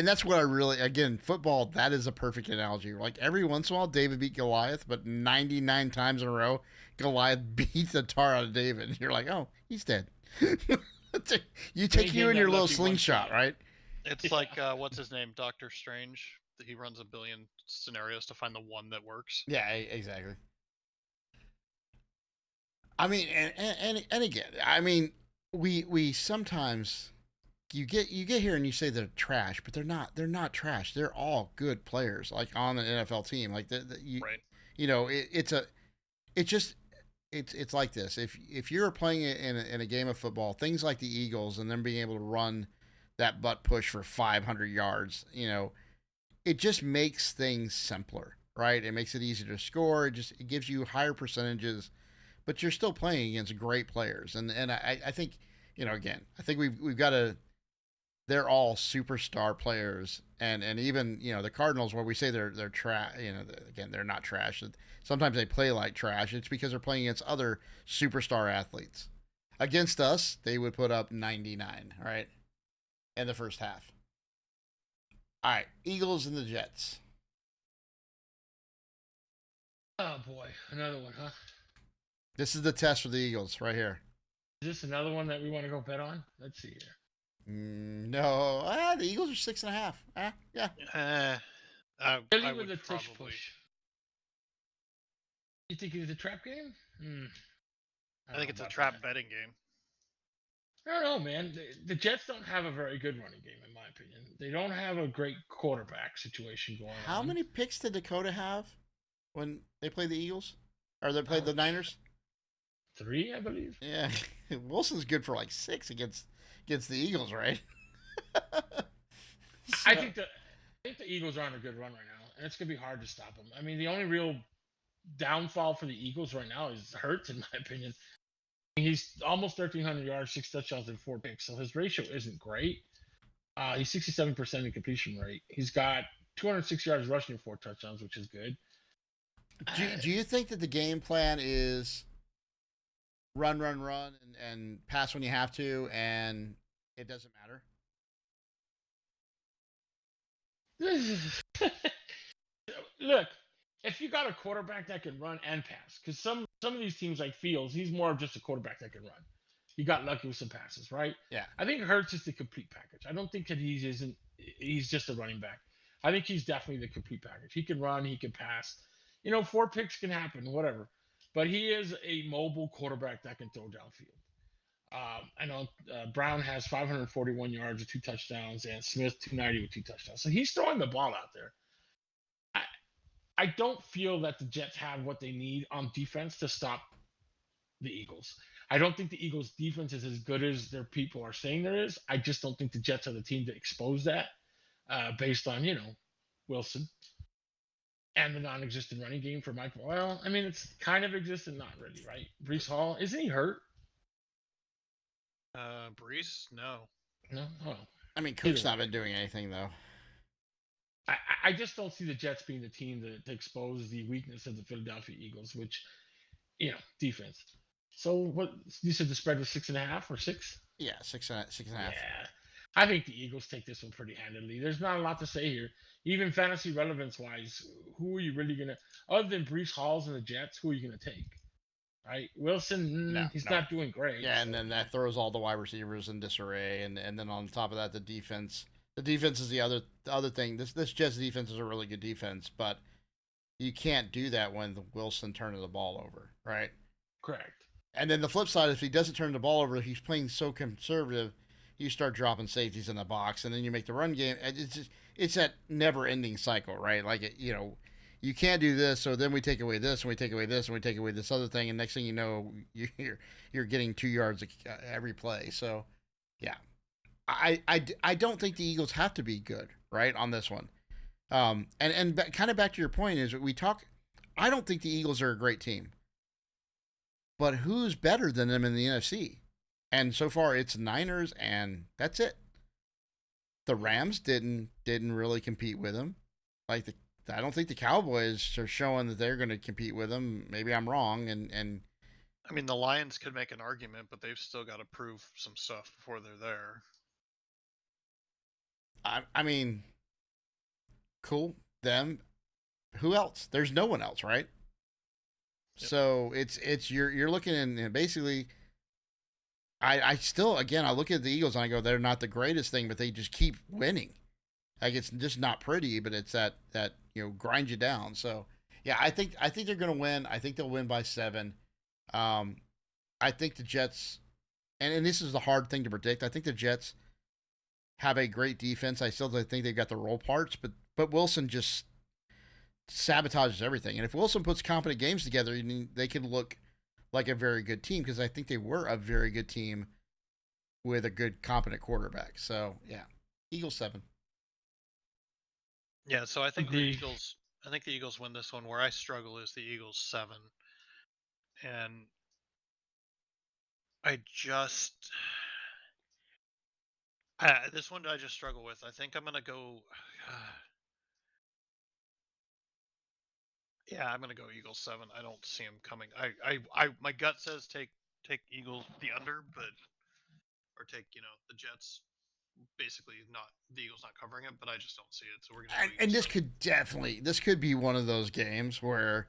that's what I really, again, football, that is a perfect analogy. Like every once in a while David beat Goliath, but 99 times in a row Goliath beats the tar out of David. And you're like, oh, he's dead. You take you and your little slingshot, right? It's like what's his name, Doctor Strange. He runs a billion scenarios to find the one that works. Yeah, exactly. I mean, and again, I mean, we sometimes you get here and you say they're trash, but they're not. They're not trash. They're all good players, like on an NFL team. Like right. It's like this. If you're playing it in a game of football, things like the Eagles and them being able to run that butt push for 500 yards, it just makes things simpler, right? It makes it easier to score. It gives you higher percentages, but you're still playing against great players. And I think, again, I think we've got to. They're all superstar players, and even the Cardinals, where we say they're trash. Again, they're not trash. Sometimes they play like trash. It's because they're playing against other superstar athletes. Against us, they would put up 99, right, in the first half. All right, Eagles and the Jets. Oh boy, another one, huh? This is the test for the Eagles right here. Is this another one that we want to go bet on? Let's see here. No, the Eagles are 6.5. Yeah. Really with a tush push. You think it's a trap game? I think it's a trap betting game. I don't know, man. The Jets don't have a very good running game, in my opinion. They don't have a great quarterback situation going on. How many picks did Dakota have when they played the Eagles? Or they played the Niners? 3, I believe. Yeah. Wilson's good for like 6 against the Eagles, right? I think the Eagles are on a good run right now, and it's gonna be hard to stop them. I mean, the only real downfall for the Eagles right now is Hurts, in my opinion. He's almost 1,300 yards, 6 touchdowns, and 4 picks, so his ratio isn't great. He's 67% in completion rate. He's got 206 yards rushing and 4 touchdowns, which is good. Do you think that the game plan is run, and pass when you have to, and it doesn't matter? Look, if you got a quarterback that can run and pass, because some of these teams like Fields, he's more of just a quarterback that can run. He got lucky with some passes, right? Yeah. I think Hurts is the complete package. I don't think that he's just a running back. I think he's definitely the complete package. He can run, he can pass. 4 picks can happen, whatever. But he is a mobile quarterback that can throw downfield. I know Brown has 541 yards with 2 touchdowns, and Smith 290 with 2 touchdowns. So he's throwing the ball out there. I don't feel that the Jets have what they need on defense to stop the Eagles. I don't think the Eagles' defense is as good as their people are saying there is. I just don't think the Jets are the team to expose that based on, Wilson and the non-existent running game for Mike. Well, I mean, it's kind of existent, not really, right? Brees Hall, isn't he hurt? Brees, no. No? Oh. I mean, Cook's not been doing anything, though. I just don't see the Jets being the team to expose the weakness of the Philadelphia Eagles, which, defense. So what you said the spread was 6.5 or 6? Yeah, 6.5. Yeah, I think the Eagles take this one pretty handily. There's not a lot to say here, even fantasy relevance wise. Who are you really gonna, other than Brees Halls and the Jets? Who are you gonna take? Right, Wilson, he's not doing great. Yeah, and then that throws all the wide receivers in disarray, and then on top of that, the defense. The defense is the other thing. This Jets defense is a really good defense, but you can't do that when the Wilson turning the ball over, right? Correct. And then the flip side, if he doesn't turn the ball over, he's playing so conservative, you start dropping safeties in the box, and then you make the run game. It's that never-ending cycle, right? Like you can't do this, so then we take away this, and we take away this, and we take away this other thing, and next thing you know, you're getting 2 yards every play. So, yeah, I don't think the Eagles have to be good, right, on this one. And kind of back to your point is we talk. I don't think the Eagles are a great team, but who's better than them in the NFC? And so far, it's Niners, and that's it. The Rams didn't really compete with them. I don't think the Cowboys are showing that they're going to compete with them. Maybe I'm wrong, and I mean, the Lions could make an argument, but they've still got to prove some stuff before they're there. I mean, cool, them. Who else? There's no one else, right? Yep. So it's you're looking in basically. I still, again, I look at the Eagles and I go, they're not the greatest thing, but they just keep winning. Like, it's just not pretty, but it's that grind you down. So yeah, I think they're gonna win. I think they'll win by 7. I think the Jets, and this is the hard thing to predict. I think the Jets have a great defense. I still think they've got the role parts, but Wilson just sabotages everything. And if Wilson puts competent games together, they could look like a very good team, because I think they were a very good team with a good, competent quarterback. So yeah, Eagles 7. Yeah, so I think the Eagles win this one. Where I struggle is the Eagles 7, and this one I just struggle with. I think I'm gonna go. Yeah, I'm gonna go Eagles 7. I don't see them coming. My gut says take Eagles the under, or take the Jets. Basically, not the Eagles not covering it, but I just don't see it. So we're gonna. And this could be one of those games where,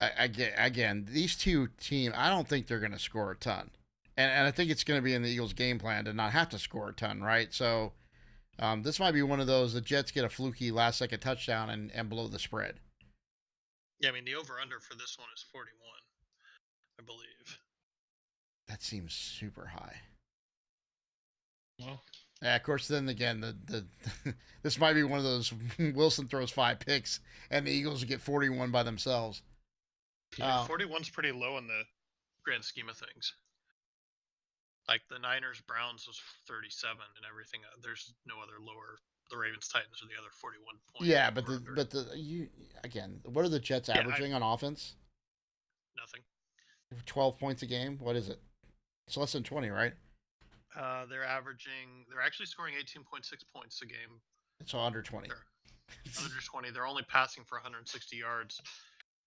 again, these two teams, I don't think they're gonna score a ton, and I think it's gonna be in the Eagles' game plan to not have to score a ton, right? So. This might be one of those, the Jets get a fluky last-second touchdown and blow the spread. Yeah, I mean, the over-under for this one is 41, I believe. That seems super high. Well, yeah, of course, then again, the this might be one of those, Wilson throws 5 picks, and the Eagles get 41 by themselves. Yeah, 41's pretty low in the grand scheme of things. Like the Niners, Browns was 37 and everything. There's no other lower. The Ravens, Titans are the other 41 points. Yeah, again, what are the Jets averaging on offense? Nothing. 12 points a game. What is it? It's less than 20, right? They're actually scoring 18.6 points a game. It's under 20. Under 20. They're only passing for 160 yards.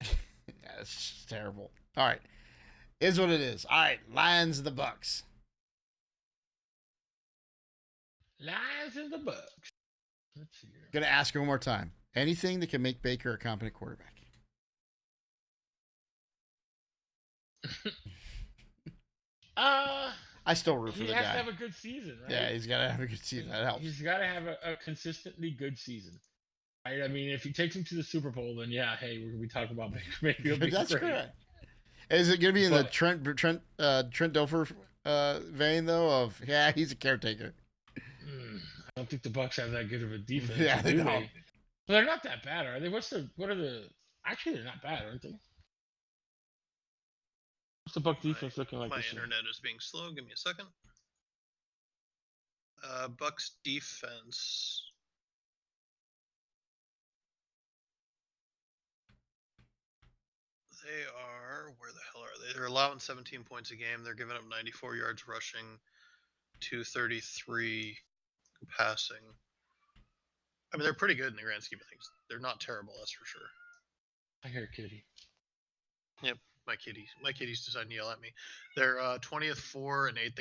Yeah, it's terrible. All right, is what it is. All right, Lions and the Bucks. Lions and the Bucks. Let's see here. Gonna ask you one more time. Anything that can make Baker a competent quarterback. I still root for He the has guy. to have a good season, right? Yeah, he's got to have a good season. That helps. He's got to have a consistently good season. Right? I mean, if he takes him to the Super Bowl, then yeah, hey, we're gonna be talking about Baker Mayfield being That's great. correct. Is it going to be in the But- Trent Dilfer vein though? Of yeah, he's a caretaker. I don't think the Bucks have that good of a defense. Yeah, they do don't. Well, they're not that bad, are they? What are the? Actually, they're not bad, aren't they? What's the Buck defense looking like My this year? internet is being slow. Give me a second. Bucks defense. They are, where the hell are they? They're allowing 17 points a game. They're giving up 94 yards rushing, 233 passing. I mean, they're pretty good in the grand scheme of things. They're not terrible, that's for sure. I hear Kitty. Yep, my kitties decided to yell at me. They're 20th for and 8th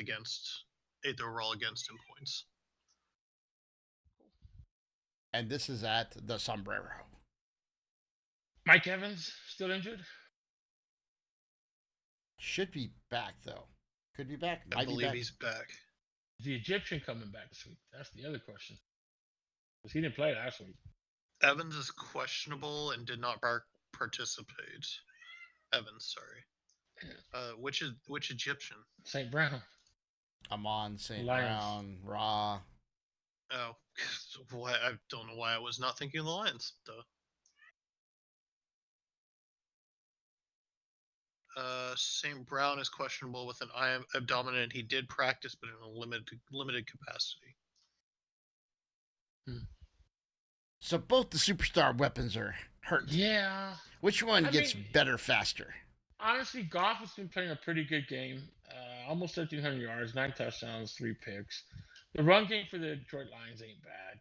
overall against in points. And this is at the Sombrero. Mike Evans still injured? Should be back though. Could be back. I believe he's back. Is the Egyptian coming back this week? That's the other question. Because he didn't play last week. Evans is questionable and did not participate. Evans, sorry. Which Egyptian? St. Brown. Amon St. Lions. Brown, Ra. Oh, why? I don't know why I was not thinking of the Lions. Duh. St. Brown is questionable with an abdomen. He did practice, but in a limited capacity. So both the superstar weapons are hurt. Yeah. Which one I gets mean- better faster? Honestly, Goff has been playing a pretty good game. Almost 1,300 yards, 9 touchdowns, 3 picks. The run game for the Detroit Lions ain't bad.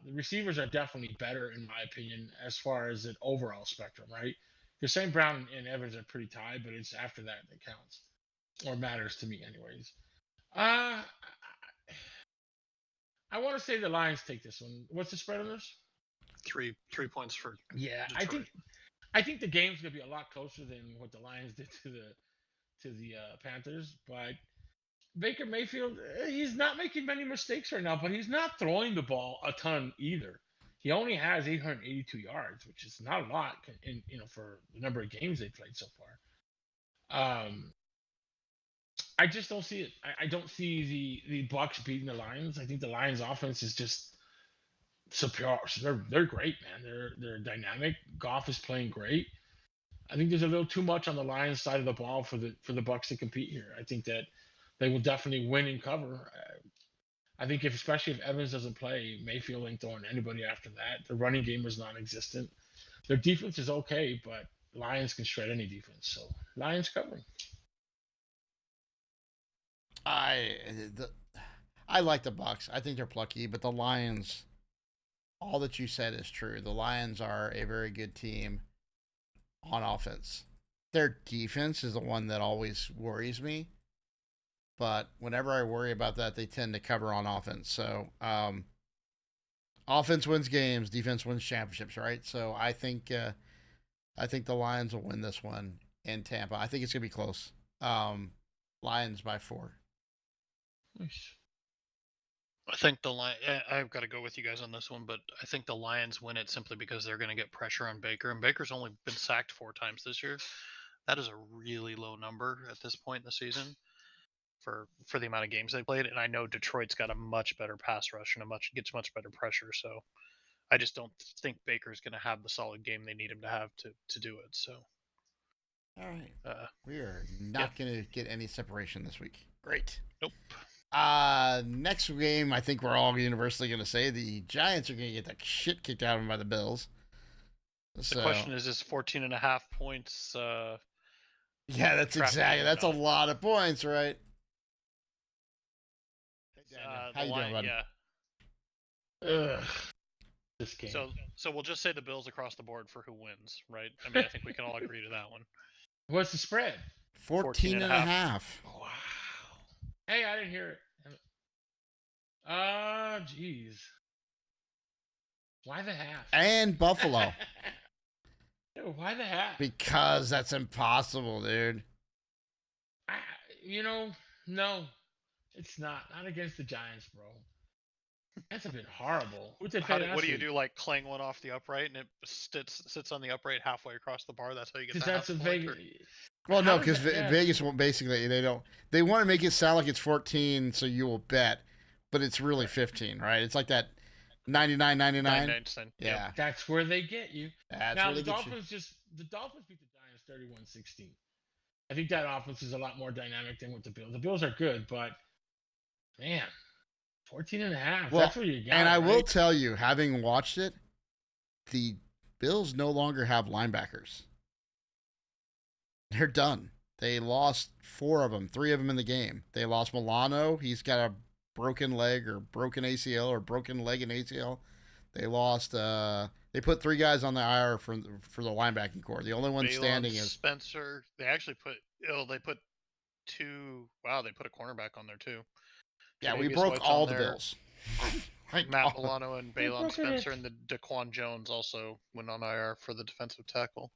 The receivers are definitely better, in my opinion, as far as an overall spectrum, right? Because St. Brown and Evans are pretty tied, but it's after that counts. Or matters to me, anyways. I want to say the Lions take this one. What's the spread on this? 3 points for Yeah, Detroit. I think the game's gonna be a lot closer than what the Lions did to the Panthers. But Baker Mayfield, he's not making many mistakes right now, but he's not throwing the ball a ton either. He only has 882 yards, which is not a lot for the number of games they played so far. I just don't see it. I don't see the Bucks beating the Lions. I think the Lions offense is just superior. They're great, man. They're dynamic. Goff is playing great. I think there's a little too much on the Lions side of the ball for the Bucks to compete here. I think that they will definitely win and cover. I think especially if Evans doesn't play, Mayfield ain't throwing anybody after that. The running game was non-existent. Their defense is okay, but Lions can shred any defense. So Lions covering. I like the Bucks. I think they're plucky, but the Lions, all that you said is true. The Lions are a very good team on offense. Their defense is the one that always worries me. But whenever I worry about that, they tend to cover on offense. So, offense wins games, defense wins championships, right? So I think the Lions will win this one in Tampa. I think it's gonna be close. Lions by 4. Nice. I think I've got to go with you guys on this one, but I think the Lions win it simply because they're going to get pressure on Baker, and Baker's only been sacked 4 times this year. That is a really low number at this point in the season for the amount of games they played. And I know Detroit's got a much better pass rush and gets much better pressure. So I just don't think Baker's going to have the solid game they need him to have to do it. So. All right. We are not going to get any separation this week. Great. Nope. Next game, I think we're all universally going to say the Giants are going to get the shit kicked out of them by the Bills. The question is 14.5 points? Yeah, that's exactly. That's a lot of points, right? How you doing, buddy? Yeah. Ugh. This game. So we'll just say the Bills across the board for who wins, right? I mean, I think we can all agree to that one. What's the spread? 14.5. Wow. Hey, I didn't hear it. Jeez. Why the half? And Buffalo. Why the half? Because that's impossible, dude. No, it's not. Not against the Giants, bro. That's been horrible. Who'd they play last What do you week? do? Like clang one off the upright and it sits on the upright halfway across the bar. That's how you get Because the half that's a point. Vegas. Well, no, How does because that- yeah. Vegas won't basically they want to make it sound like it's 14, so you will bet, but it's really 15, right? It's like that 99.99. 99 cents. Yeah, That's where they get you. that's Now where they the get Dolphins the Dolphins beat the Giants 31-16. I think that offense is a lot more dynamic than with the Bills. The Bills are good, but man, 14 and a half. Well, That's what you got. And I right? will tell you, having watched it, the Bills no longer have linebackers. They're done. They lost 4 of them, 3 of them in the game. They lost Milano. He's got a broken leg or broken ACL or broken leg and ACL. They lost. They put 3 guys on the IR for the linebacking core. The only one standing is Spencer. They actually put. They put 2. Wow, they put a cornerback on there too. Yeah, we Tre'Davious broke White's all on the there. Bills. Matt Milano and They Balon broke it. Spencer and the Daquan Jones also went on IR for the defensive tackle.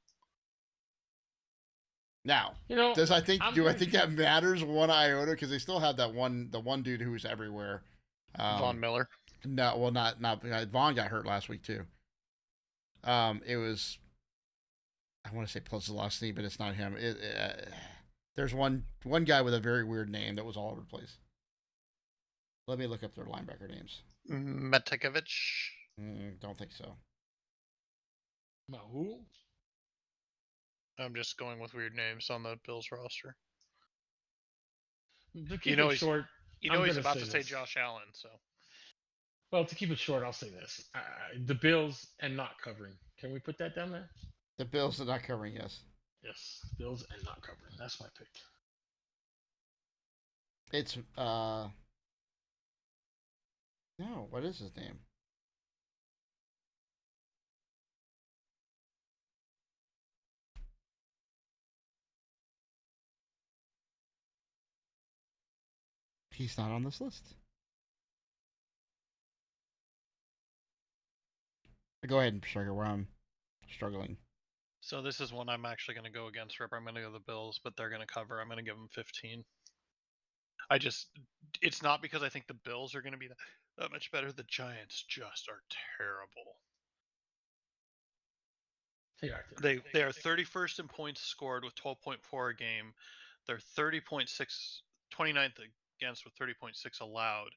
Now, do I think that matters one iota? Because they still have the one dude who's everywhere. Von Miller. No, well, not Vaughn got hurt last week too. It was, I want to say Plesselosny, but it's not him. There's one guy with a very weird name that was all over the place. Let me look up their linebacker names. Metakovich. Don't think so. Who? I'm just going with weird names on the Bills roster. To keep it short, he's about to say Josh Allen. So, well, to keep it short, I'll say this: the Bills and not covering. Can we put that down there? The Bills are not covering, yes. Yes, Bills and not covering. That's my pick. It's no, what is his name? He's not on this list. Go ahead and struggle where I'm struggling. So this is one I'm actually going to go against. Rip. I'm going to go the Bills, but they're going to cover. I'm going to give them 15. It's not because I think the Bills are going to be that much better. The Giants just are terrible. They are 31st in points scored with 12.4 a game. They're 29th against with 30.6 allowed.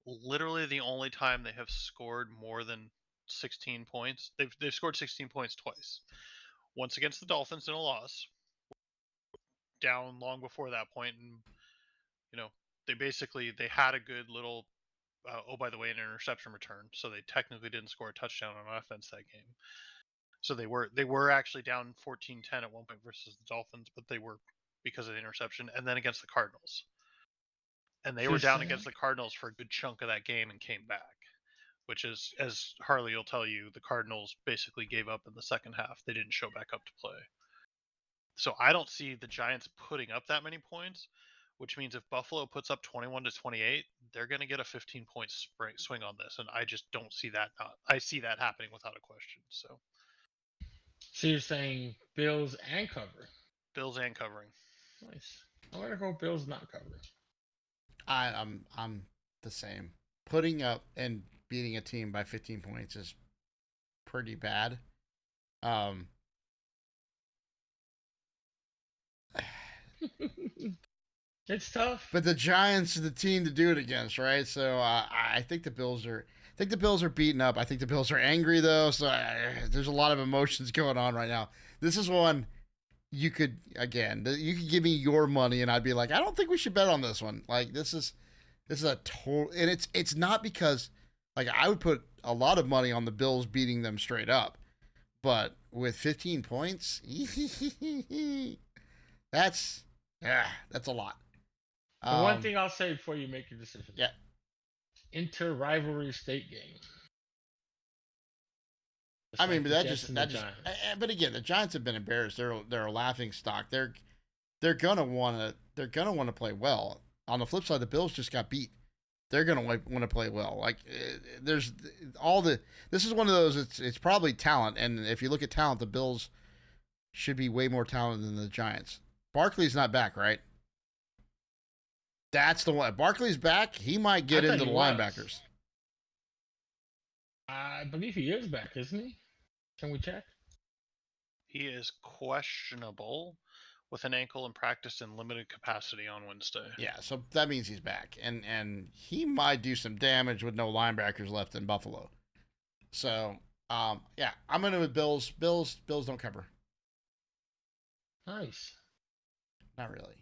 Literally the only time they have scored more than 16 points. They've scored 16 points twice. Once against the Dolphins in a loss. Down long before that point, and they had a good little by the way, an interception return, so they technically didn't score a touchdown on offense that game. So they were actually down 14-10 at one point versus the Dolphins, but they were because of the interception, and then against the Cardinals. And they were down against the Cardinals for a good chunk of that game and came back, which is, as Harley will tell you, the Cardinals basically gave up in the second half. They didn't show back up to play. So I don't see the Giants putting up that many points, which means if Buffalo puts up 21-28, they're going to get a 15-point swing on this, and I just don't see that. I see that happening without a question. So you're saying Bills and cover? Bills and covering. Nice. I'm gonna go Bills not covering. I'm the same. Putting up and beating a team by 15 points is pretty bad. It's tough. But the Giants are the team to do it against, right? So I think the Bills are. I think the Bills are beaten up. I think the Bills are angry though. So there's a lot of emotions going on right now. This is one you could give me your money and I'd be like, I don't think we should bet on this one. Like this is a total, and it's not because like I would put a lot of money on the Bills beating them straight up, but with 15 points, that's a lot. One thing I'll say before you make your decision. Yeah. Inter-rivalry state game. I mean, but but again, the Giants have been embarrassed. They're a laughing stock. They're gonna want to play well. On the flip side, the Bills just got beat they're going to want to play well. Like there's all the. This is one of those. It's probably talent, and if you look at talent, the Bills should be way more talented than the Giants. Barkley's not back, right? That's the one. Barkley's back. He might get into the linebackers. I believe he is back, isn't he? Can we check? He is questionable with an ankle in practice in limited capacity on Wednesday. Yeah, so that means he's back, and he might do some damage with no linebackers left in Buffalo. So, yeah, I'm gonna with Bills. Bills don't cover. Nice. Not really.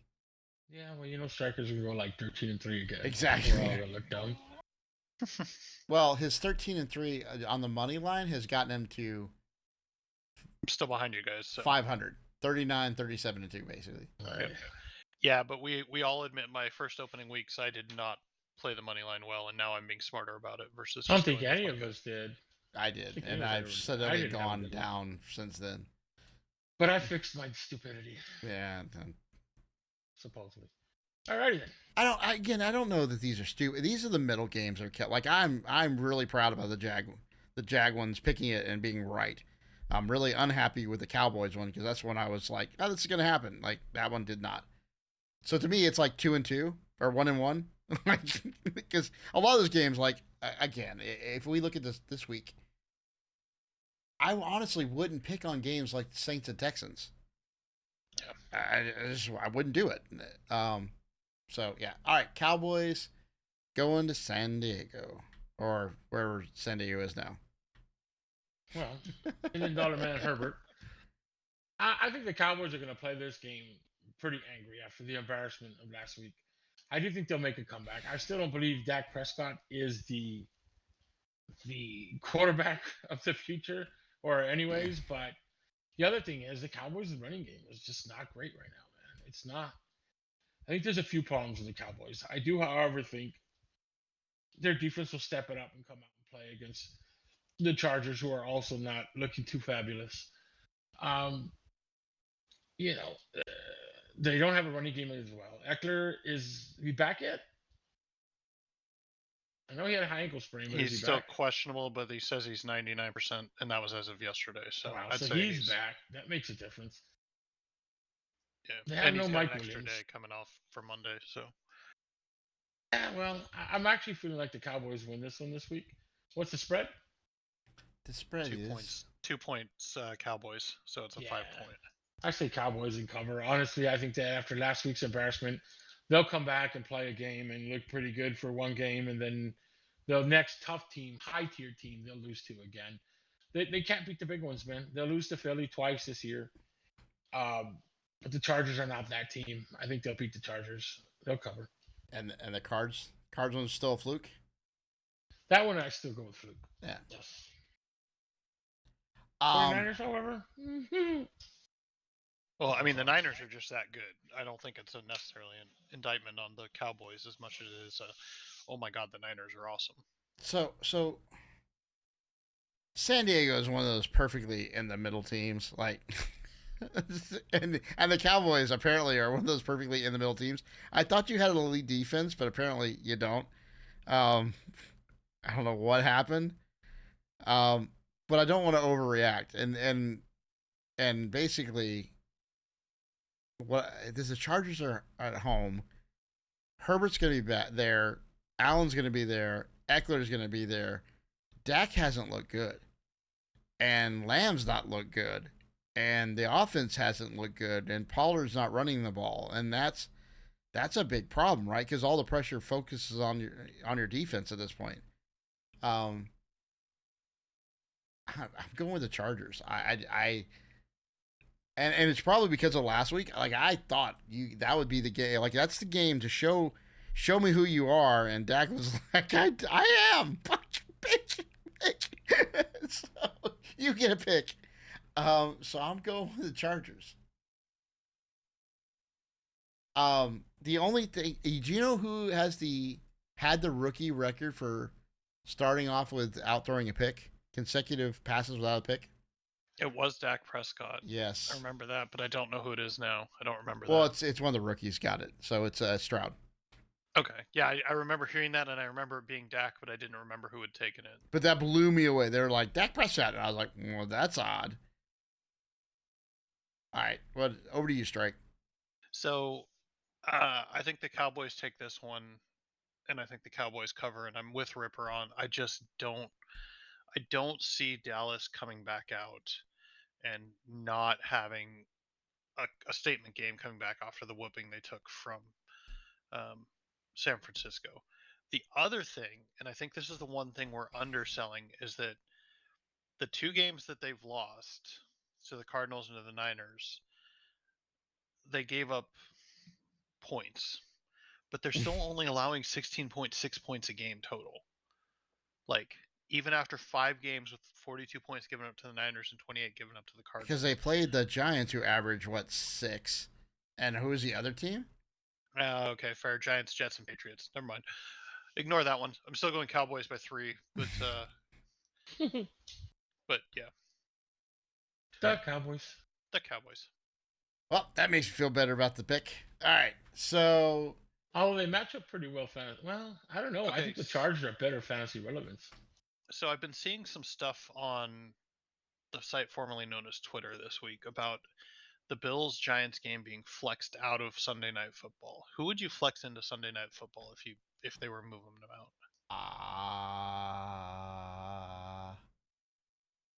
Yeah, well, strikers are going to go like 13-3 again. Exactly. We're all gonna look down. Well, his 13-3 on the money line has gotten him to. I'm still behind you guys. So. 500, 39, 37-2, basically. Right. Yep. Yeah, but we all admit my first opening weeks I did not play the money line well, and now I'm being smarter about it versus. I don't think any of us did. I did, and I've steadily gone down since then. But I fixed my stupidity. Yeah. Supposedly. Alrighty then. I don't know that these are stupid. These are the middle games that are kept. Like I'm really proud about the Jag ones picking it and being right. I'm really unhappy with the Cowboys one because that's when I was like, oh, this is gonna happen. Like that one did not. So to me, it's like 2-2 or 1-1. Because a lot of those games, like again, if we look at this week, I honestly wouldn't pick on games like the Saints and Texans. I wouldn't do it. So yeah, all right, Cowboys going to San Diego or wherever San Diego is now. Well, $1 million man Herbert. I think the Cowboys are going to play this game pretty angry after the embarrassment of last week. I do think they'll make a comeback. I still don't believe Dak Prescott is the quarterback of the future, or anyways. But the other thing is the Cowboys' running game is just not great right now, man. It's not. I think there's a few problems with the Cowboys. I do, however, think their defense will step it up and come out and play against the Chargers, who are also not looking too fabulous. They don't have a running game as well. Eckler, is he back yet? I know he had a high ankle sprain, but he's is he still back? questionable, but he says he's 99%, and that was as of yesterday. So Wow, I'd so say he's back. That makes a difference. Yeah, They have and no he's got Mike an extra Williams. day coming off for Monday. So Yeah, well, I'm actually feeling like the Cowboys win this one this week. What's the spread? The spread 2 is points. 2 points, Cowboys. So it's a 5 point. I say Cowboys and cover. Honestly, I think that after last week's embarrassment, they'll come back and play a game and look pretty good for one game, and then the next tough team, high-tier team, they'll lose to again. They can't beat the big ones, man. They'll lose to Philly twice this year. But the Chargers are not that team. I think they'll beat the Chargers. They'll cover. And the Cards one's still a fluke? That one I still go with fluke. Yeah. Yes. 49ers, however. Well, I mean, the Niners are just that good. I don't think it's necessarily an indictment on the Cowboys as much as it is oh my God, the Niners are awesome. So San Diego is one of those perfectly in the middle teams, like, and the Cowboys apparently are one of those perfectly in the middle teams. I thought you had an elite defense, but apparently you don't. I don't know what happened, but I don't want to overreact. And basically, the Chargers are at home. Herbert's going to be back there. Allen's going to be there. Eckler's going to be there. Dak hasn't looked good. And Lamb's not looked good. And the offense hasn't looked good. And Pollard's not running the ball. And that's a big problem, right? Because all the pressure focuses on your defense at this point. I'm going with the Chargers. And it's probably because of last week. Like I thought that would be the game. Like that's the game to show me who you are. And Dak was like, I am. Bitch. So you get a pick. So I'm going with the Chargers. The only thing, do you know who had the rookie record for starting off without throwing a pick? Consecutive passes without a pick? It was Dak Prescott. Yes. I remember that, but I don't know who it is now. I don't remember that. Well, it's one of the rookies got it. So it's Stroud. Okay. Yeah, I remember hearing that, and I remember it being Dak, but I didn't remember who had taken it. But that blew me away. They were like, Dak Prescott. And I was like, well, that's odd. All right. Well, over to you, Strike. So I think the Cowboys take this one, and I think the Cowboys cover, and I'm with Ripper on. I don't see Dallas coming back out and not having a statement game coming back after the whooping they took from um, San Francisco. The other thing, and I think this is the one thing we're underselling, is that the two games that they've lost to the Cardinals and to the Niners, they gave up points, but they're still only allowing 16.6 points a game total. Like, even after 5 games with 42 points given up to the Niners and 28 given up to the Cardinals. Because they played the Giants, who average, 6? And who was the other team? Okay, fair. Giants, Jets, and Patriots. Never mind. Ignore that one. I'm still going Cowboys by 3, but but yeah, The Cowboys. the Cowboys. Well, that makes me feel better about the pick. All right. So, Oh, they match up pretty well. Well, I don't know. I Okay, think the Chargers are better fantasy relevance. So I've been seeing some stuff on the site formerly known as Twitter this week about the Bills Giants game being flexed out of Sunday Night Football. Who would you flex into Sunday Night Football if they were moving them out?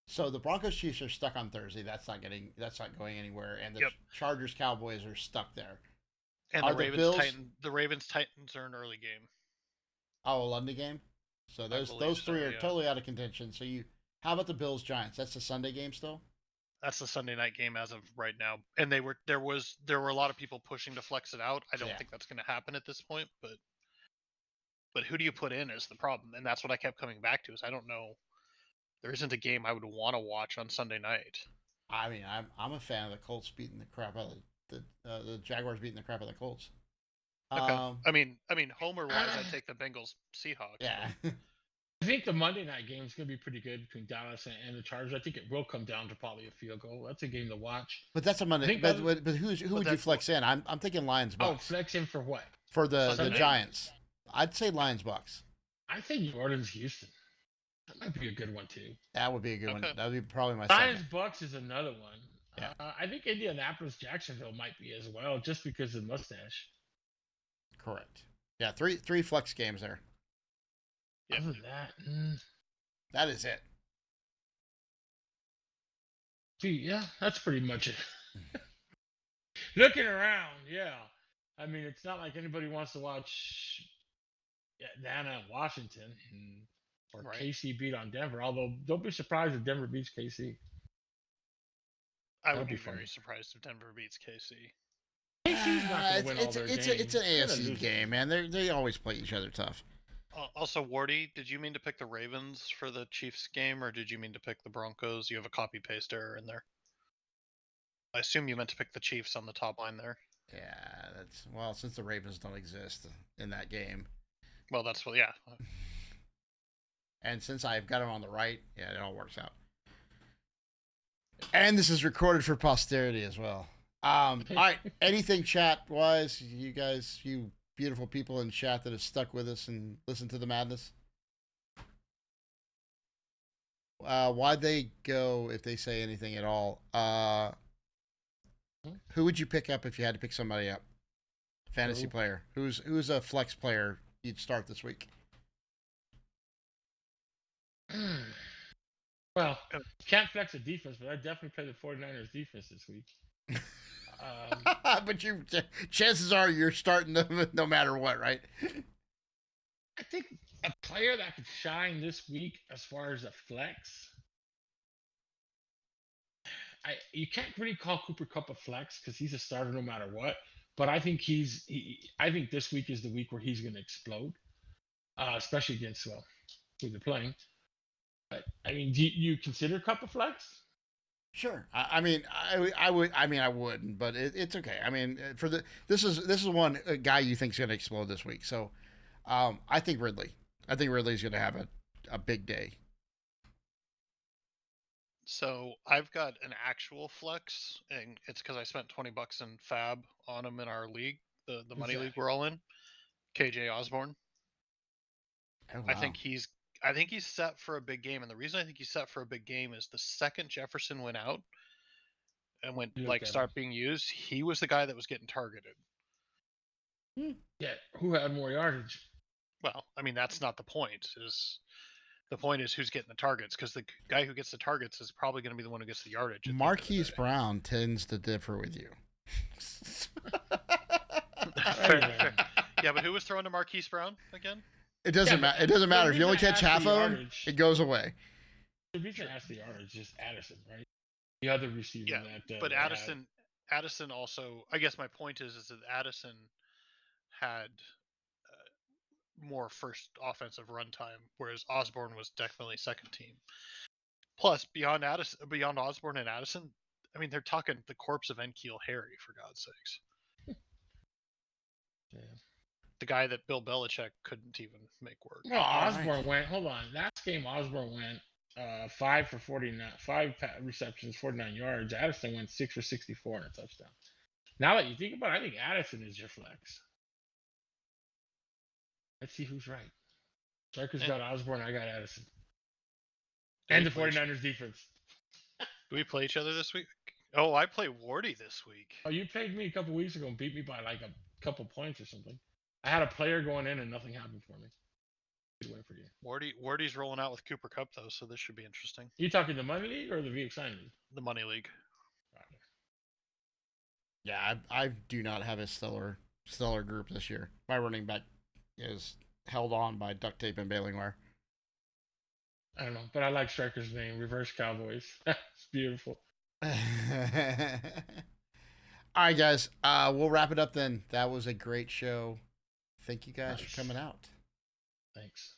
so the Broncos Chiefs are stuck on Thursday. That's not going anywhere. And the Yep. Chargers Cowboys are stuck there. And Are the the Ravens Bills- the Ravens Titans are an early game. Oh, a London game. So those believe so, three are yeah. totally out of contention. So how about the Bills Giants? That's the Sunday game still. That's the Sunday night game as of right now. And there were a lot of people pushing to flex it out. I don't Yeah. think that's going to happen at this point, but who do you put in is the problem, and that's what I kept coming back to. Is I don't know. There isn't a game I would want to watch on Sunday night. I mean, I'm a fan of the Colts beating the crap out of the Jaguars beating the crap out of the Colts. Okay. I mean, homer wise, I'd take the Bengals Seahawks. Yeah. I think the Monday night game is going to be pretty good between Dallas and the Chargers. I think it will come down to probably a field goal. That's a game to watch. But that's a Monday. But who would you flex in? I'm thinking Lions Oh, Bucks flex in for what? for the Sunday. Giants. I'd say Lions Bucks. I think New Orleans Houston. That might be a good one too. That would be a good one. Okay. That would be probably my Lions second. Bucks is another one. Yeah. I think Indianapolis Jacksonville might be as well, just because of the mustache. Correct. Yeah, three flex games there. Yeah. Other than that, That is it. yeah, that's pretty much it. Looking around, yeah. I mean, it's not like anybody wants to watch Atlanta and Washington or Right. KC beat on Denver. Although, don't be surprised if Denver beats KC. I That'd would be be very fun. surprised if Denver beats KC. KC's not going to win all their games. It's an They're gonna AFC lose game, man. They always play each other tough. Also, Wardy, did you mean to pick the Ravens for the Chiefs game, or did you mean to pick the Broncos? You have a copy paste error in there. I assume you meant to pick the Chiefs on the top line there. Yeah, since the Ravens don't exist in that game, Well, that's what. Yeah. and since I've got them on the right, yeah, it all works out. And this is recorded for posterity as well. All right, anything chat wise, you guys, you beautiful people in chat that have stuck with us and listened to the madness. Why'd they go if they say anything at all? Who would you pick up if you had to pick somebody up? Fantasy player. Who's a flex player you'd start this week? Well, can't flex a defense, but I definitely play the 49ers defense this week. But chances are you're starting them no matter what, right? I think a player that could shine this week as far as a flex. You can't really call Cooper Kupp a flex because he's a starter no matter what. But I think I think this week is the week where he's going to explode, especially against who they're playing. But I mean, do you consider Kupp a flex? Sure. I mean, I would. I mean, I wouldn't, but it's okay. I mean, this is one guy you think is going to explode this week. So, I think Ridley. I think Ridley's going to have a big day. So I've got an actual flex, and it's because I spent $20 in Fab on him in our league, the money league we're all in. KJ Osborne. Oh, wow. I think he's set for a big game, and the reason I think he's set for a big game is the second Jefferson went out and went start being used, he was the guy that was getting targeted. Yeah, who had more yardage? Well, I mean that's not the point. The point is who's getting the targets, because the guy who gets the targets is probably going to be the one who gets the yardage. Marquise Brown tends to differ with you. Fair. Yeah, but who was throwing to Marquise Brown again? It doesn't matter. It doesn't matter if you only catch half of them. It goes away. The reason I asked the yardage is Addison, right? The other receiver. Yeah, but Addison also. I guess my point is that Addison had more first offensive run time, whereas Osborne was definitely second team. Plus, beyond Osborne and Addison, I mean, they're talking the corpse of N'Keal Harry, for God's sakes. Yeah. The guy that Bill Belichick couldn't even make work. No, Osborne went. Hold on. Last game, Osborne went 5 for 49, 5 receptions, 49 yards. Addison went 6 for 64 and a touchdown. Now that you think about it, I think Addison is your flex. Let's see who's right. Strikers got Osborne. I got Addison. And the 49ers defense. Do we play each other this week? Oh, I play Wardy this week. Oh, you played me a couple weeks ago and beat me by like a couple points or something. I had a player going in and nothing happened for me. Good win for you. Wardy's rolling out with Cooper Kupp though, so this should be interesting. You talking the money league or the VXI league? The money league. Yeah, I do not have a stellar group this year. My running back is held on by duct tape and baling wire. I don't know, but I like Striker's name, Reverse Cowboys. It's beautiful. All right, guys. We'll wrap it up then. That was a great show. Thank you guys for coming out. Thanks.